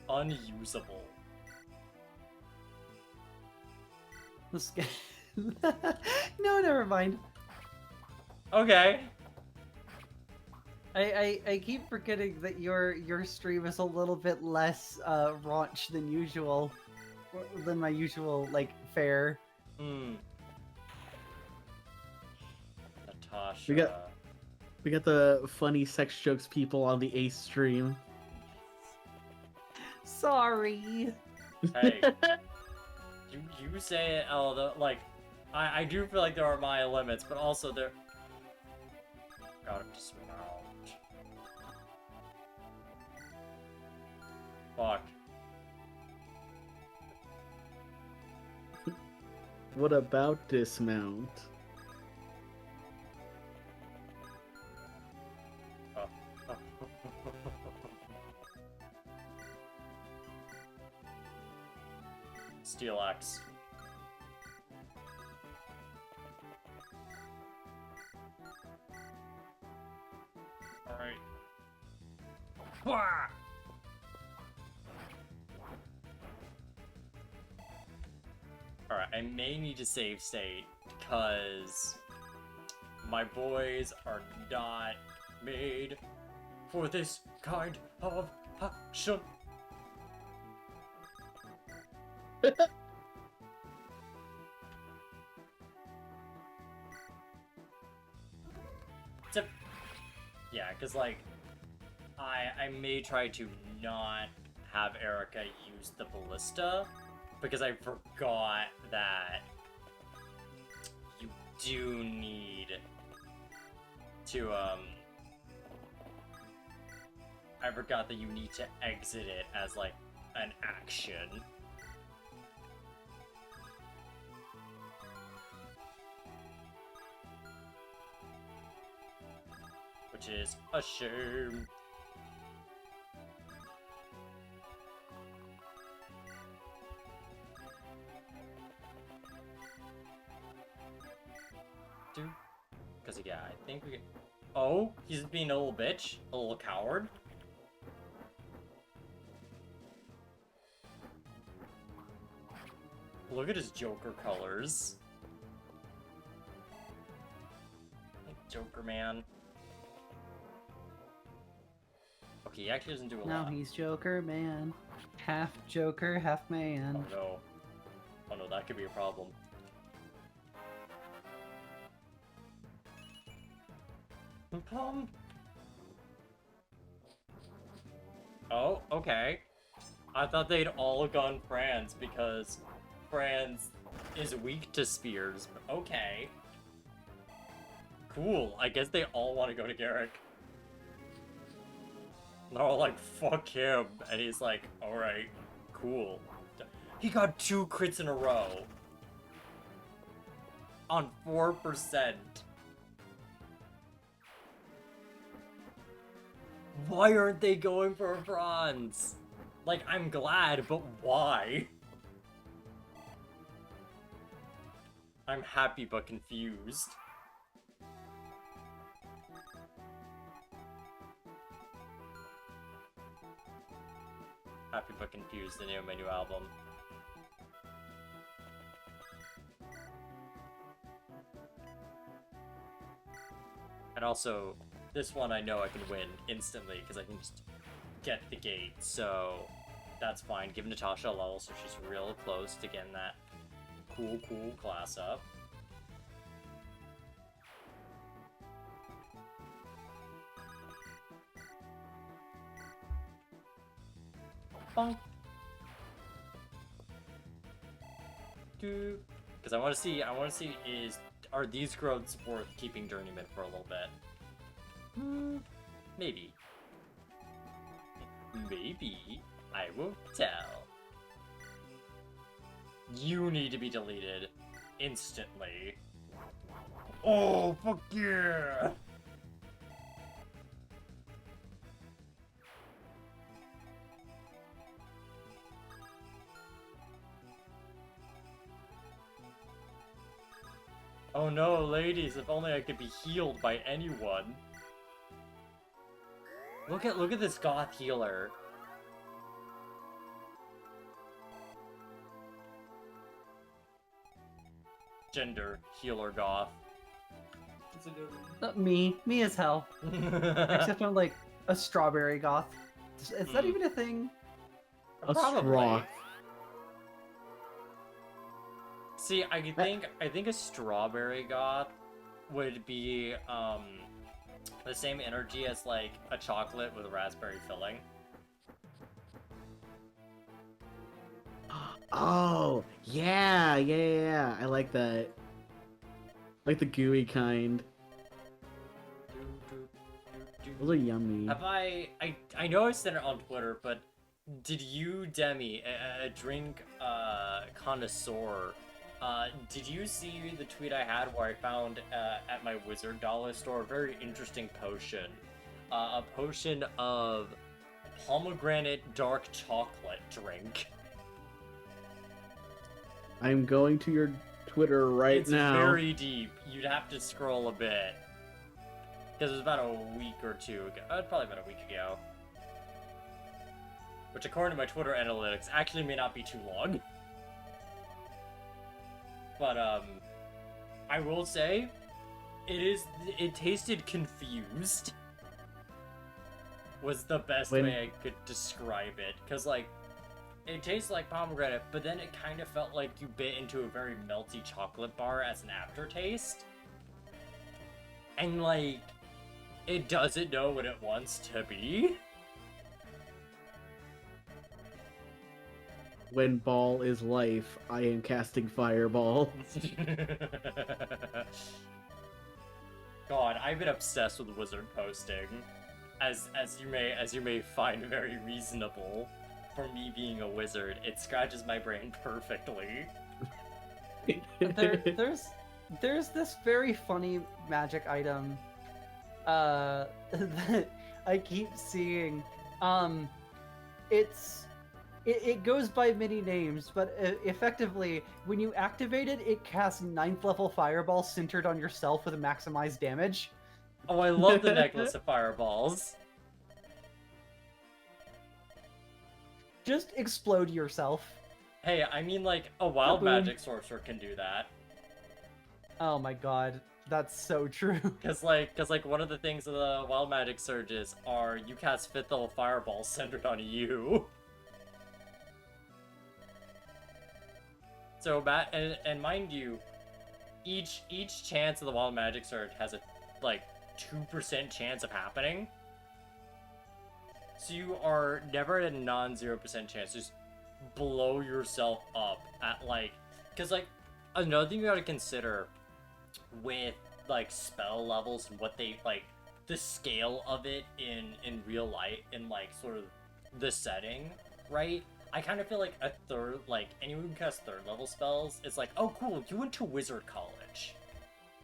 Unusable. This guy- No, never mind. Okay. I keep forgetting that your stream is a little bit less raunch than usual, than my usual like fare. Hmm. Natasha. We got the funny sex jokes people on the Ace stream. Sorry. Hey. you say it, like, I do feel like there are my limits, but also there... Gotta dismount. Fuck. What about dismount? Steel axe. Alright. Alright, I may need to save state because my boys are not made for this kind of action. Yeah, because, like, I may try to not have Erica use the ballista, because I forgot that you do need to, I forgot that you need to exit it as, like, an action. Which is a shame. Dude. Because, yeah, I think we can... Oh, he's being a little bitch. A little coward. Look at his Joker colors. Joker man. Okay, he actually doesn't do a lot. No, he's Joker, man. Half Joker, half man. Oh no. Oh no, that could be a problem. Oh, okay. I thought they'd all gone Franz because Franz is weak to spears, but okay. Cool, I guess they all want to go to Garrick. They're all like, fuck him, and he's like, alright, cool. He got 2 crits in a row. On 4%. Why aren't they going for a bronze? Like, I'm glad, but why? I'm happy but confused. Happy but confused, the new menu album. And also, this one I know I can win instantly because I can just get the gate, so that's fine. Give Natasha a level so she's real close to getting that cool class up. Bonk. Because I want to see are these growths worth keeping Journeyman for a little bit? Maybe. Maybe. I will tell. You need to be deleted instantly. Oh, fuck yeah! Oh no, ladies, if only I could be healed by anyone. Look at this goth healer. Gender, healer goth. It's a good one. Me as hell. Except I'm like a strawberry goth. Is that even a thing? A Probably. straw. See, I think a strawberry goth would be the same energy as like a chocolate with a raspberry filling. Oh, yeah. I like that. Like the gooey kind. Those are yummy. Have I know I said it on Twitter, but did you, Demmy, a drink connoisseur, Did you see the tweet I had where I found at my Wizard Dollar store a very interesting potion? A potion of pomegranate dark chocolate drink. I'm going to your Twitter right now. It's very deep. You'd have to scroll a bit. Because it was about a week or two ago. Probably about a week ago. Which, according to my Twitter analytics, actually may not be too long. But, I will say, it tasted confused. Was the best way I could describe it. Because, like, it tastes like pomegranate, but then it kind of felt like you bit into a very melty chocolate bar as an aftertaste. And, like, it doesn't know what it wants to be. When ball is life, I am casting fireball. God, I've been obsessed with wizard posting, as you may find very reasonable. For me being a wizard, it scratches my brain perfectly. There's this very funny magic item that I keep seeing. It goes by many names, but effectively, when you activate it, it casts 9th level fireball centered on yourself with a maximized damage. Oh, I love the necklace of fireballs. Just explode yourself. Hey, I mean, like, a wild Kaboom. magic sorcerer can do that. Oh my god, that's so true. Cause like one of the things of the wild magic surges are you cast 5th level fireballs centered on you. So, and mind you, each chance of the wild magic surge has a, like, 2% chance of happening. So you are never at a non-0% chance. Just blow yourself up at, like... Because, like, another thing you gotta consider with, like, spell levels and what they, like, the scale of it in real life, in, like, sort of the setting, right? I kind of feel like anyone who casts 3rd level spells, it's like, oh cool, you went to wizard college.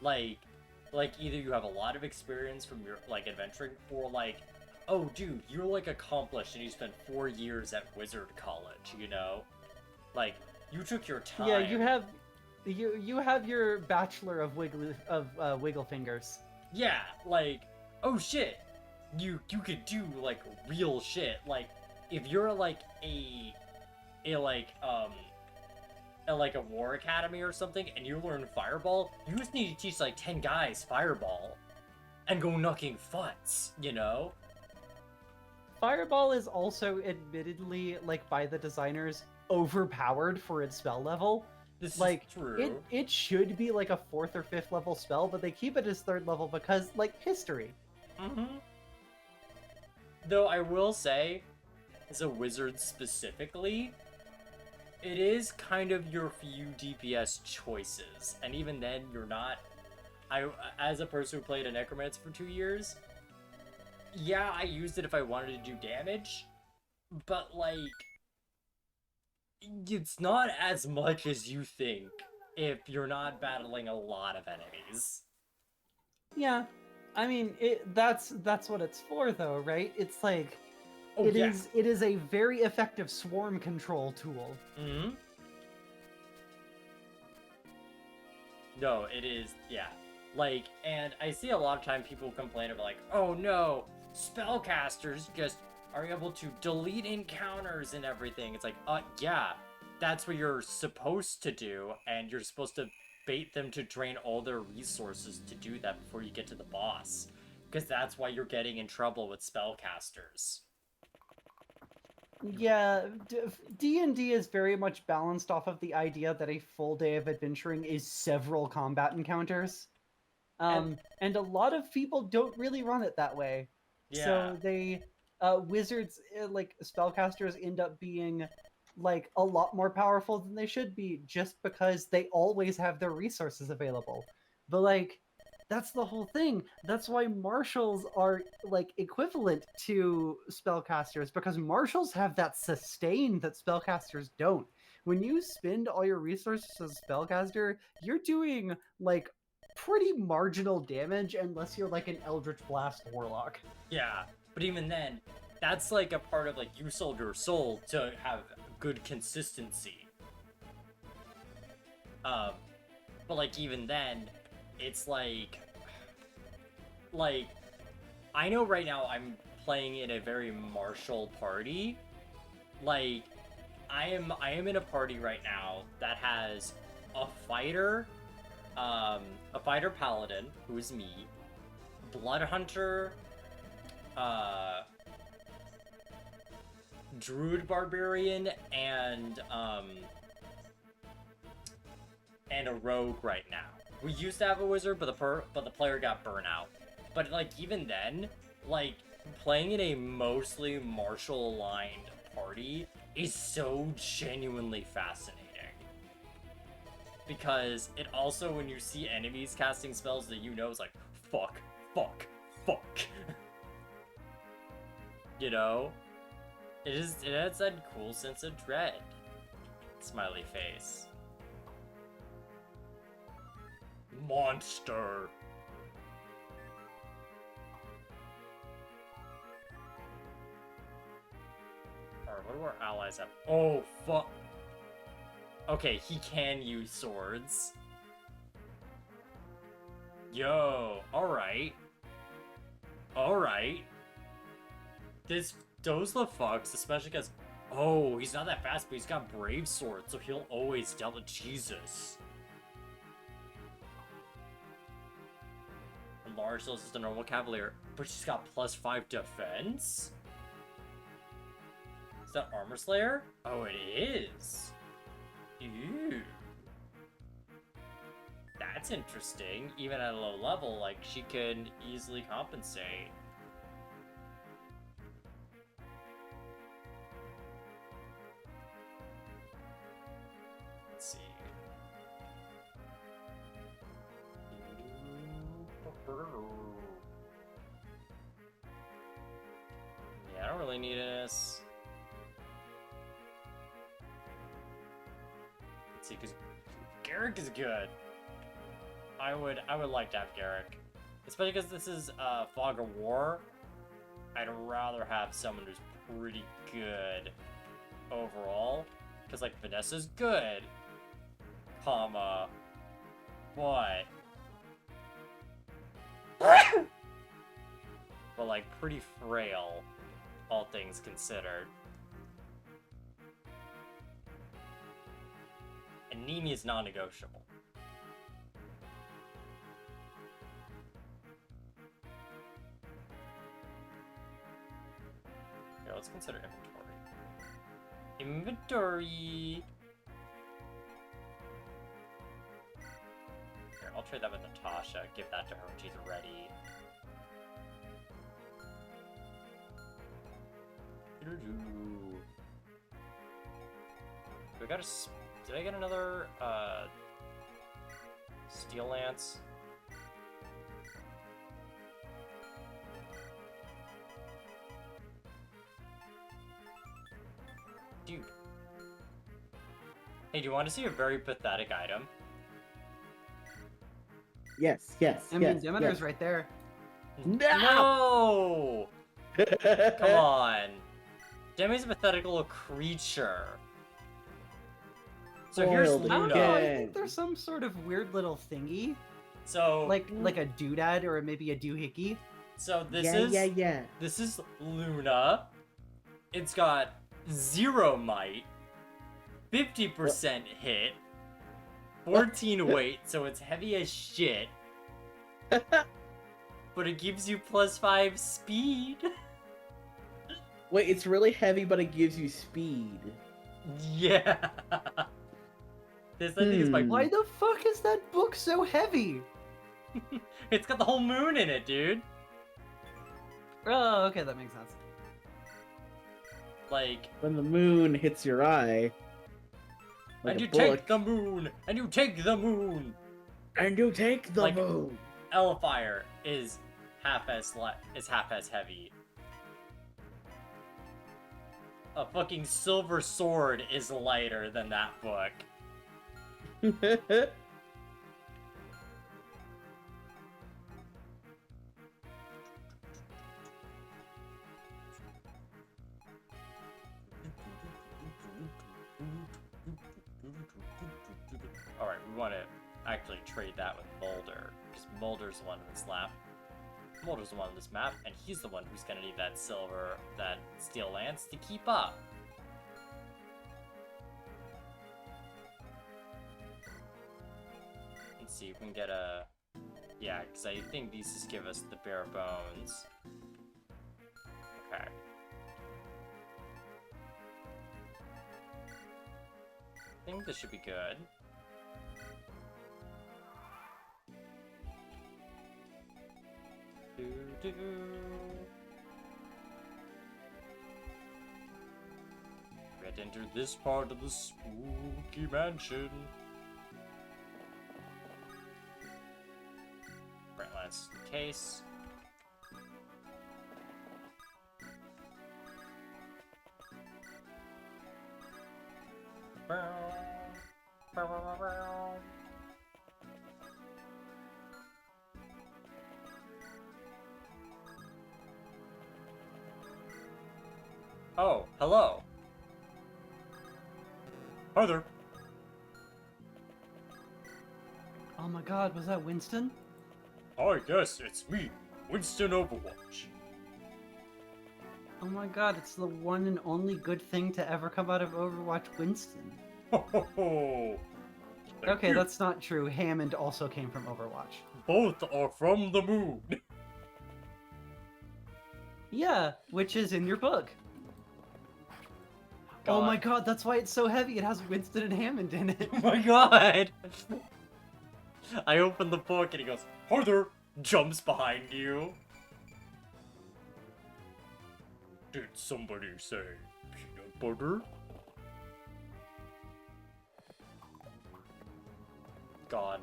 Like either you have a lot of experience from your, like, adventuring, or like, oh dude, you're, like, accomplished and you spent 4 years at wizard college, you know? Like, you took your time. Yeah, you have your bachelor of wiggle fingers. Yeah, like, oh shit, you could do, like, real shit. Like, if you're, like, a war academy or something, and you learn fireball, you just need to teach, like, 10 guys fireball, and go knocking futts, you know? Fireball is also admittedly, like, by the designers, overpowered for its spell level. This Like, is true. it should be like a 4th or 5th level spell, but they keep it as 3rd level because, like, history. Mm-hmm. Though I will say, as a wizard specifically, it is kind of your few DPS choices, and even then, you're not... as a person who played a necromancer for 2 years, yeah, I used it if I wanted to do damage, but, like, it's not as much as you think if you're not battling a lot of enemies. Yeah, I mean, that's what it's for, though, right? It's like... Oh, It yeah. is a very effective swarm control tool. Mm-hmm. No, it is, yeah. Like, and I see a lot of time people complain about, like, oh no, spellcasters just are able to delete encounters and everything. It's like, yeah, that's what you're supposed to do, and you're supposed to bait them to drain all their resources to do that before you get to the boss. Because that's why you're getting in trouble with spellcasters. Yeah, D&D is very much balanced off of the idea that a full day of adventuring is several combat encounters. And a lot of people don't really run it that way. Yeah. So they, wizards, like, spellcasters end up being, like, a lot more powerful than they should be just because they always have their resources available. But, like, that's the whole thing. That's why marshals are, like, equivalent to spellcasters, because marshals have that sustain that spellcasters don't. when you spend all your resources as a spellcaster, you're doing like pretty marginal damage unless you're like an Eldritch Blast Warlock. Yeah, but even then, that's like a part of like you sold your soul to have good consistency. But like even then, it's like I know right now I'm playing in a very martial party. Like I am in a party right now that has a fighter paladin, who is me, blood hunter, druid barbarian, and a rogue right now. We used to have a wizard, but the player got burnt out. But like even then, like playing in a mostly martial aligned party is so genuinely fascinating. Because it also, when you see enemies casting spells that you know is like, fuck, fuck, fuck. You know? It has that cool sense of dread. Smiley face. Monster. Alright, what do our allies have? Oh, fuck. Okay, he can use swords. Yo, alright. Alright. Those the fucks, especially because, oh, he's not that fast, but he's got brave sword, so he'll always deal with Jesus. Large is just a normal cavalier, but she's got +5 defense? Is that Armor Slayer? Oh, it is. Ew. That's interesting. Even at a low level, like, she can easily compensate. Let's see. Yeah, I don't really need this. Let's see, because Garrick is good. I would like to have Garrick. Especially because this is Fog of War. I'd rather have someone who's pretty good overall. Because, like, Vanessa's good. Comma. But... but, like, pretty frail, all things considered. And Nimi is non-negotiable. Okay, let's consider inventory. Inventory! Here, I'll trade that with Natasha, give that to her when she's ready. We got a... Did I get another, Steel Lance? Dude. Hey, do you want to see a very pathetic item? Yes, yes. I mean, Demeter's right there. No! Come on. Demi's a pathetic little creature. So here's Spoiled I don't Luna. know. I again. think there's some sort of weird little thingy, So like a doodad or maybe a doohickey. so this yeah. this is Luna. It's got 0 might, 50% hit, 14 weight, so it's heavy as shit. But it gives you +5 speed. Wait, it's really heavy, but it gives you speed. Yeah. This I think is my Why the fuck is that book so heavy? It's got the whole moon in it, dude. Oh, okay, that makes sense. Like, When the moon hits your eye. Like and a you bullet. take the moon, and you take the moon. And you take the Like- moon. Elfire is half as heavy. a fucking silver sword is lighter than that book. Alright, we want to actually trade that with Mulder, because Mulder's the one in this map. Mulder's the one in this map, and he's the one who's gonna need that steel lance to keep up. Let's see if we can get a... Yeah, because I think these just give us the bare bones. Okay. I think this should be good. Do-do. We had to enter this part of the spooky mansion. Right, let's case. Oh, hello. Hi there. Oh my god, was that Winston? Hi, yes, it's me, Winston Overwatch. Oh my god, it's the one and only good thing to ever come out of Overwatch, Winston. Ho ho ho! Thank Okay, you. that's not true. Hammond also came from Overwatch. Both are from the moon. Yeah, which is in your book. Oh my god, that's why it's so heavy. It has Winston and Hammond in it. Oh my god! I open the book and he goes, "Hi there!" Jumps behind you. Did somebody say peanut butter? God.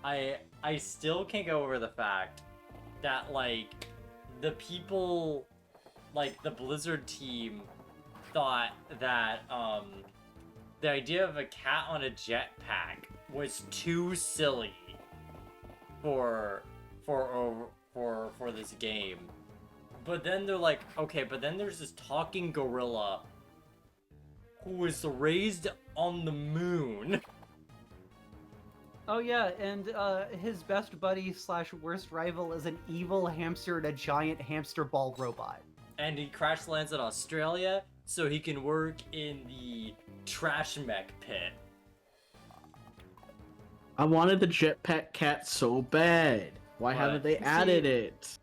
I still can't go over the fact that, like, the people, like, the Blizzard team thought that, the idea of a cat on a jetpack was too silly for this game. But then they're like, okay, but then there's this talking gorilla who was raised on the moon. Oh yeah, and his best buddy slash worst rival is an evil hamster and a giant hamster ball robot. And he crash lands in Australia so he can work in the trash mech pit. I wanted the jetpack cat so bad. Why What? haven't they added it?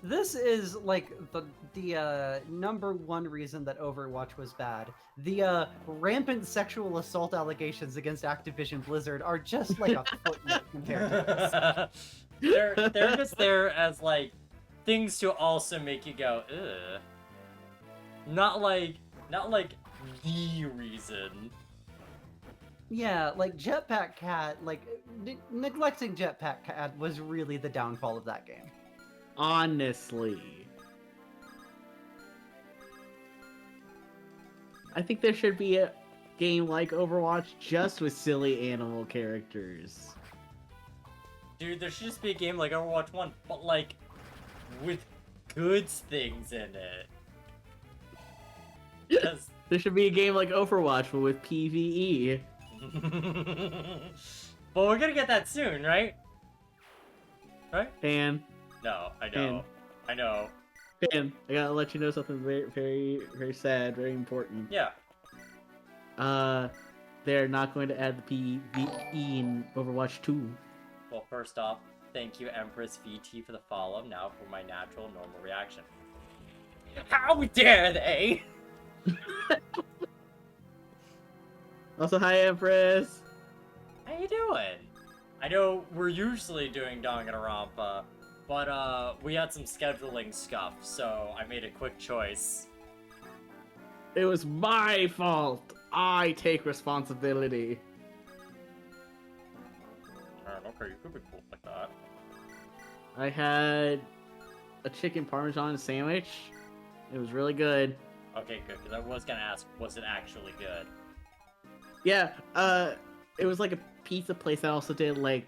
This is like the number one reason that Overwatch was bad. The rampant sexual assault allegations against Activision Blizzard are just like a footnote compared to this. they're just there as, like, things to also make you go, ugh. Not like the reason. Yeah, like Jetpack Cat, like neglecting Jetpack Cat was really the downfall of that game. Honestly. I think there should be a game like Overwatch just with silly animal characters. Dude, there should just be a game like Overwatch 1, but, like, with good things in it. 'Cause- There should be a game like Overwatch but with PvE. But we're gonna get that soon, right? Right? And No, I know. I know. I gotta let you know something very, very, very sad, very important. Yeah. They're not going to add the PvE in Overwatch 2. Well, first off, thank you, Empress VT, for the follow. Now for my natural, normal reaction. How dare they? Also, hi, Empress! How you doing? I know we're usually doing Danganronpa, but we had some scheduling scuff, so I made a quick choice. It was my fault! I take responsibility. Okay, you could be cool like that. I had a chicken parmesan sandwich. It was really good. Okay, good, because I was gonna ask, was it actually good? Yeah, it was like a pizza place that also did like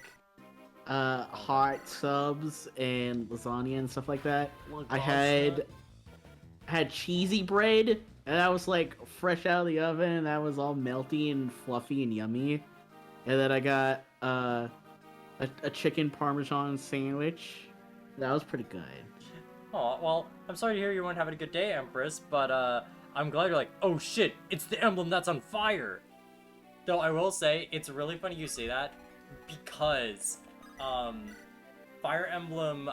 hot subs and lasagna and stuff like that. I had cheesy bread, and that was like fresh out of the oven, and that was all melty and fluffy and yummy. And then I got a chicken parmesan sandwich. That was pretty good. Oh, well, I'm sorry to hear you weren't having a good day, Empress, but I'm glad you're like, oh shit, it's the emblem that's on fire! Though I will say, it's really funny you say that, because, Fire Emblem,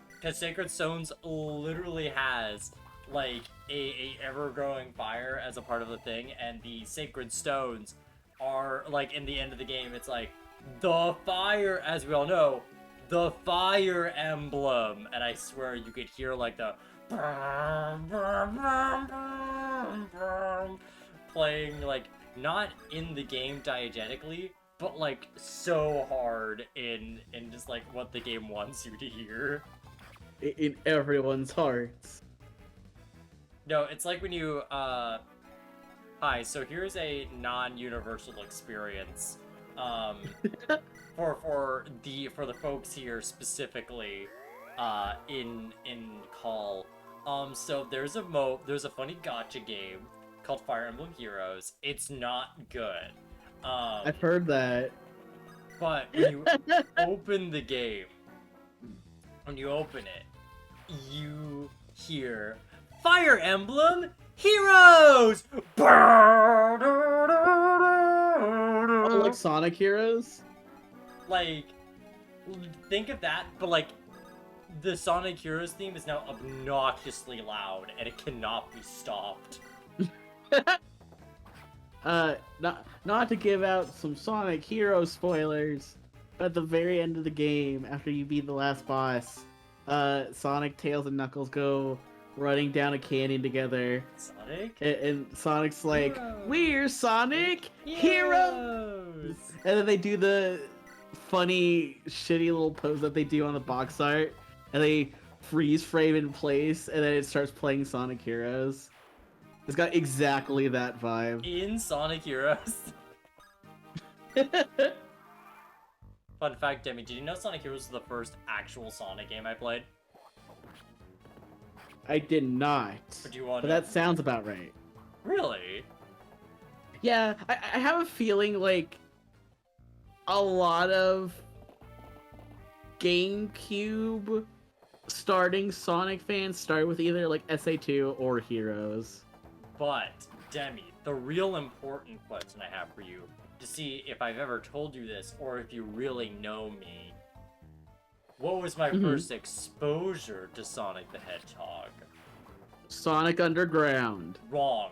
because Sacred Stones literally has, like, a ever-growing fire as a part of the thing, and the Sacred Stones are, like, in the end of the game, it's like, the fire, as we all know, the Fire Emblem, and I swear you could hear, like, the playing, like, not in the game diegetically, but like so hard in just like what the game wants you to hear. In everyone's hearts. No, it's like when you hi, so here's a non-universal experience. For the folks here specifically in Call. So there's a funny gacha game called Fire Emblem Heroes. It's not good. I've heard that. But when you open the game, when you open it, you hear Fire Emblem Heroes! Oh, like Sonic Heroes? Like, think of that, but like, the Sonic Heroes theme is now obnoxiously loud, and it cannot be stopped. Not to give out some Sonic Hero spoilers, but at the very end of the game, after you beat the last boss, Sonic, Tails, and Knuckles go running down a canyon together. Sonic? And Sonic's like, Heroes! "We're Sonic Heroes!" And then they do the funny, shitty little pose that they do on the box art, and they freeze frame in place, and then it starts playing Sonic Heroes. It's got exactly that vibe. In Sonic Heroes. Fun fact, Demmy, did you know Sonic Heroes was the first actual Sonic game I played? I did not. But you want But that sounds about right. Really? Yeah, I have a feeling like a lot of GameCube starting Sonic fans start with either like SA2 or Heroes. But, Demmy, the real important question I have for you, to see if I've ever told you this, or if you really know me, what was my first exposure to Sonic the Hedgehog? Sonic Underground. Wrong.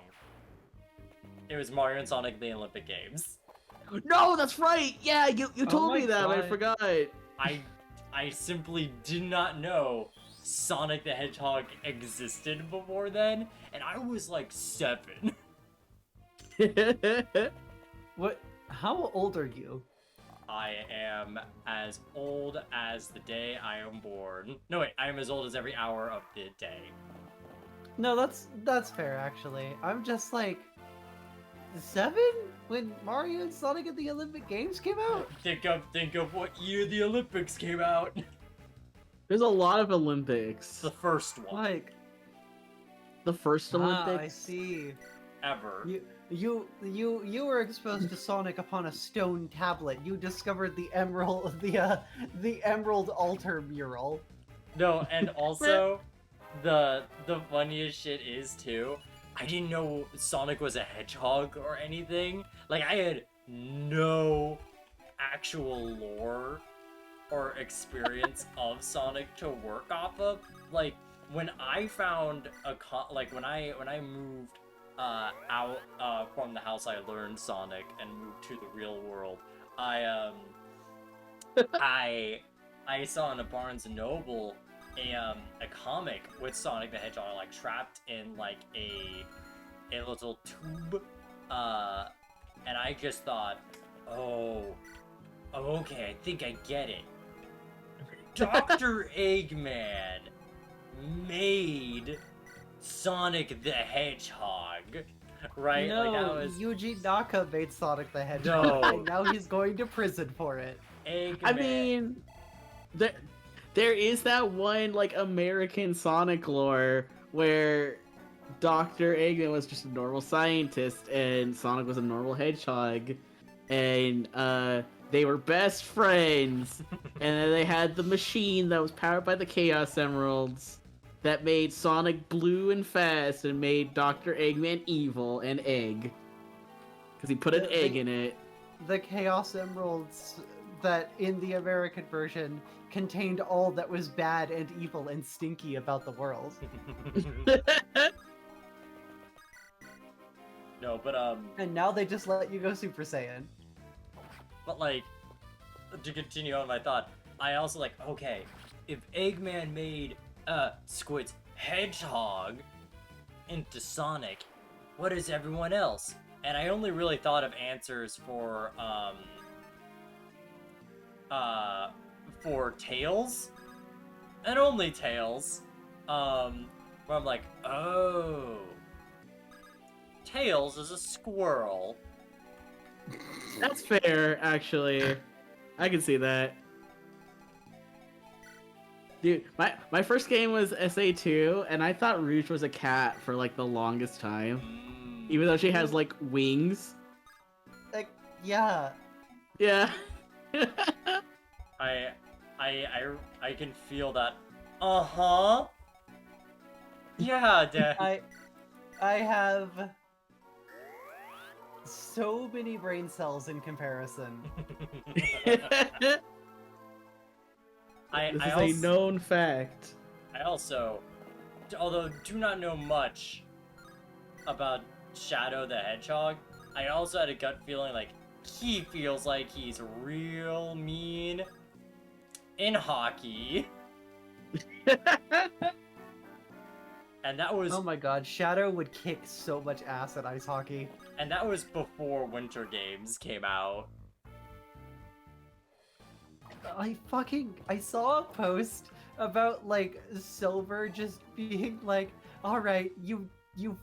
It was Mario and Sonic the Olympic Games. No, that's right! Yeah, you told my me that, but I God. forgot. I simply did not know Sonic the Hedgehog existed before then, and I was like 7. What? How old are you? I am as old as the day I am born. No, wait, I am as old as every hour of the day. No, that's fair actually. I'm just like 7 when Mario and Sonic at the Olympic Games came out. Think of what year the Olympics came out. There's a lot of Olympics. The first one Like, The first I Olympics. see. ever. You were exposed to Sonic upon a stone tablet. You discovered the Emerald Altar mural. No, and also the funniest shit is too, I didn't know Sonic was a hedgehog or anything. Like, I had no actual lore or experience of Sonic to work off of. Like, when I found when I moved out from the house I learned Sonic and moved to the real world, I saw in a Barnes and Noble a comic with Sonic the Hedgehog like trapped in like a little tube, and I just thought, oh okay, I think I get it. Dr. Eggman made Sonic the Hedgehog, right? No, Like that was Yuji Naka made Sonic the Hedgehog, No. and now he's going to prison for it. Eggman. I mean, there is that one like American Sonic lore where Dr. Eggman was just a normal scientist and Sonic was a normal hedgehog, and they were best friends, and then they had the machine that was powered by the Chaos Emeralds that made Sonic blue and fast and made Dr. Eggman evil and egg. Because he put an egg in it. The Chaos Emeralds that in the American version contained all that was bad and evil and stinky about the world. No, but And now they just let you go Super Saiyan. But like, to continue on my thought, I also like, okay, if Eggman made Squid's hedgehog into Sonic, what is everyone else? And I only really thought of answers for Tails, and only Tails, where I'm like, oh, Tails is a squirrel. That's fair, actually. I can see that. Dude, my first game was SA2, and I thought Rouge was a cat for like the longest time. Even though she has like wings. Like, yeah. Yeah. I can feel that. Uh-huh. Yeah, Dad. I have so many brain cells in comparison. This is a known fact. I also, although do not know much about Shadow the Hedgehog, I also had a gut feeling like he feels like he's real mean in hockey. And that was... Oh my god, Shadow would kick so much ass at ice hockey. And that was before Winter Games came out. I saw a post about, like, Silver just being like, alright, you've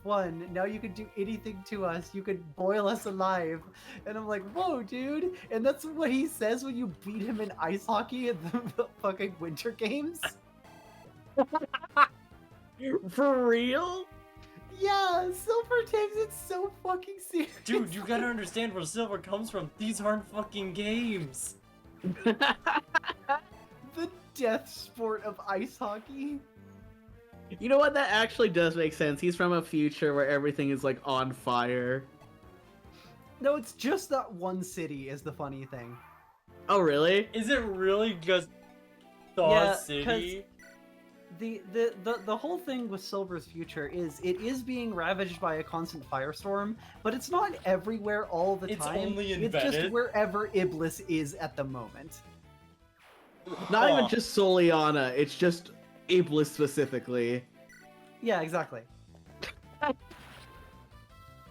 won, now you can do anything to us, you could boil us alive. And I'm like, whoa, dude, and that's what he says when you beat him in ice hockey at the fucking Winter Games? For real? Yeah, Silver takes it so fucking serious. Dude, you gotta understand where Silver comes from. These aren't fucking games. The death sport of ice hockey. You know what? That actually does make sense. He's from a future where everything is like on fire. No, it's just that one city is the funny thing. Oh, really? Is it really just Yeah, city? The whole thing with Silver's future is it is being ravaged by a constant firestorm, but it's not everywhere all the It's time. only in It's Venice. just wherever Iblis is at the moment. Not even just Soliana, it's just Iblis specifically. Yeah, exactly.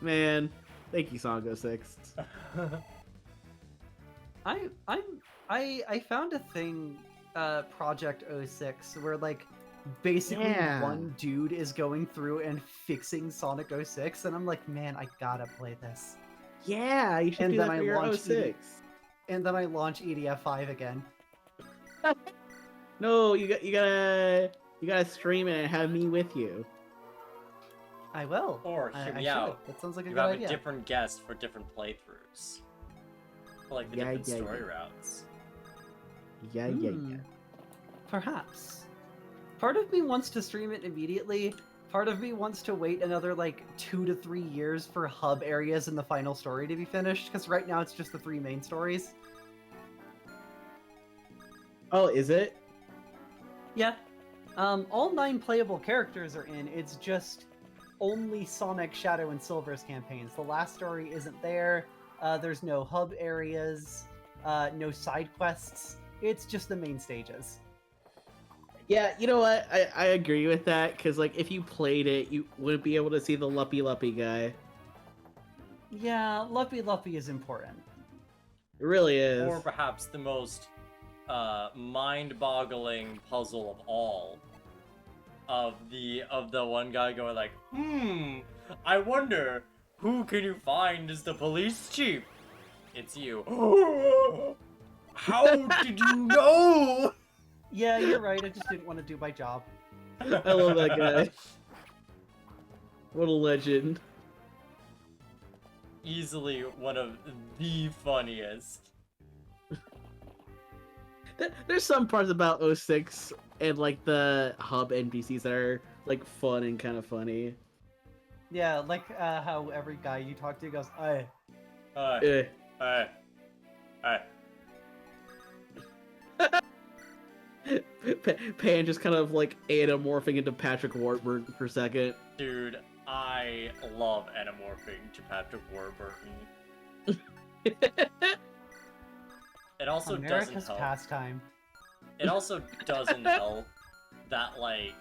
Man, thank you, Songo 6. I found a thing, Project 06, where like basically one dude is going through and fixing Sonic 06, and I'm like, man, I gotta play this. Yeah, you should And do then that I for your launched 06. And then I launch EDF 5 again. No, you gotta stream it and have me with you. I will. Or I hear me should. out. That sounds like a You good have idea. a different guest for different playthroughs. For like the different story routes. Yeah. Perhaps. Part of me wants to stream it immediately. Part of me wants to wait another like 2 to 3 years for hub areas in the final story to be finished, because right now it's just the 3 main stories. Oh, is it? Yeah. All 9 playable characters are in. It's just only Sonic, Shadow, and Silver's campaigns. The last story isn't there. There's no hub areas, no side quests. It's just the main stages. Yeah, you know what? I agree with that, because like if you played it, you wouldn't be able to see the Luppy guy. Yeah, Luppy is important. It really is. Or perhaps the most mind-boggling puzzle of all. of the one guy going like, I wonder who can you find as the police chief? It's you. How did you know? Yeah, you're right. I just didn't want to do my job. I love that guy. What a legend. Easily one of the funniest. There's some parts about 06 and like the hub NPCs that are like fun and kind of funny. Yeah, like how every guy you talk to goes, "Hey." Eh. Hey. Pan just kind of like anamorphing into Patrick Warburton for a second. Dude, I love anamorphing to Patrick Warburton. It also doesn't America's help. pastime. It also doesn't help that, like,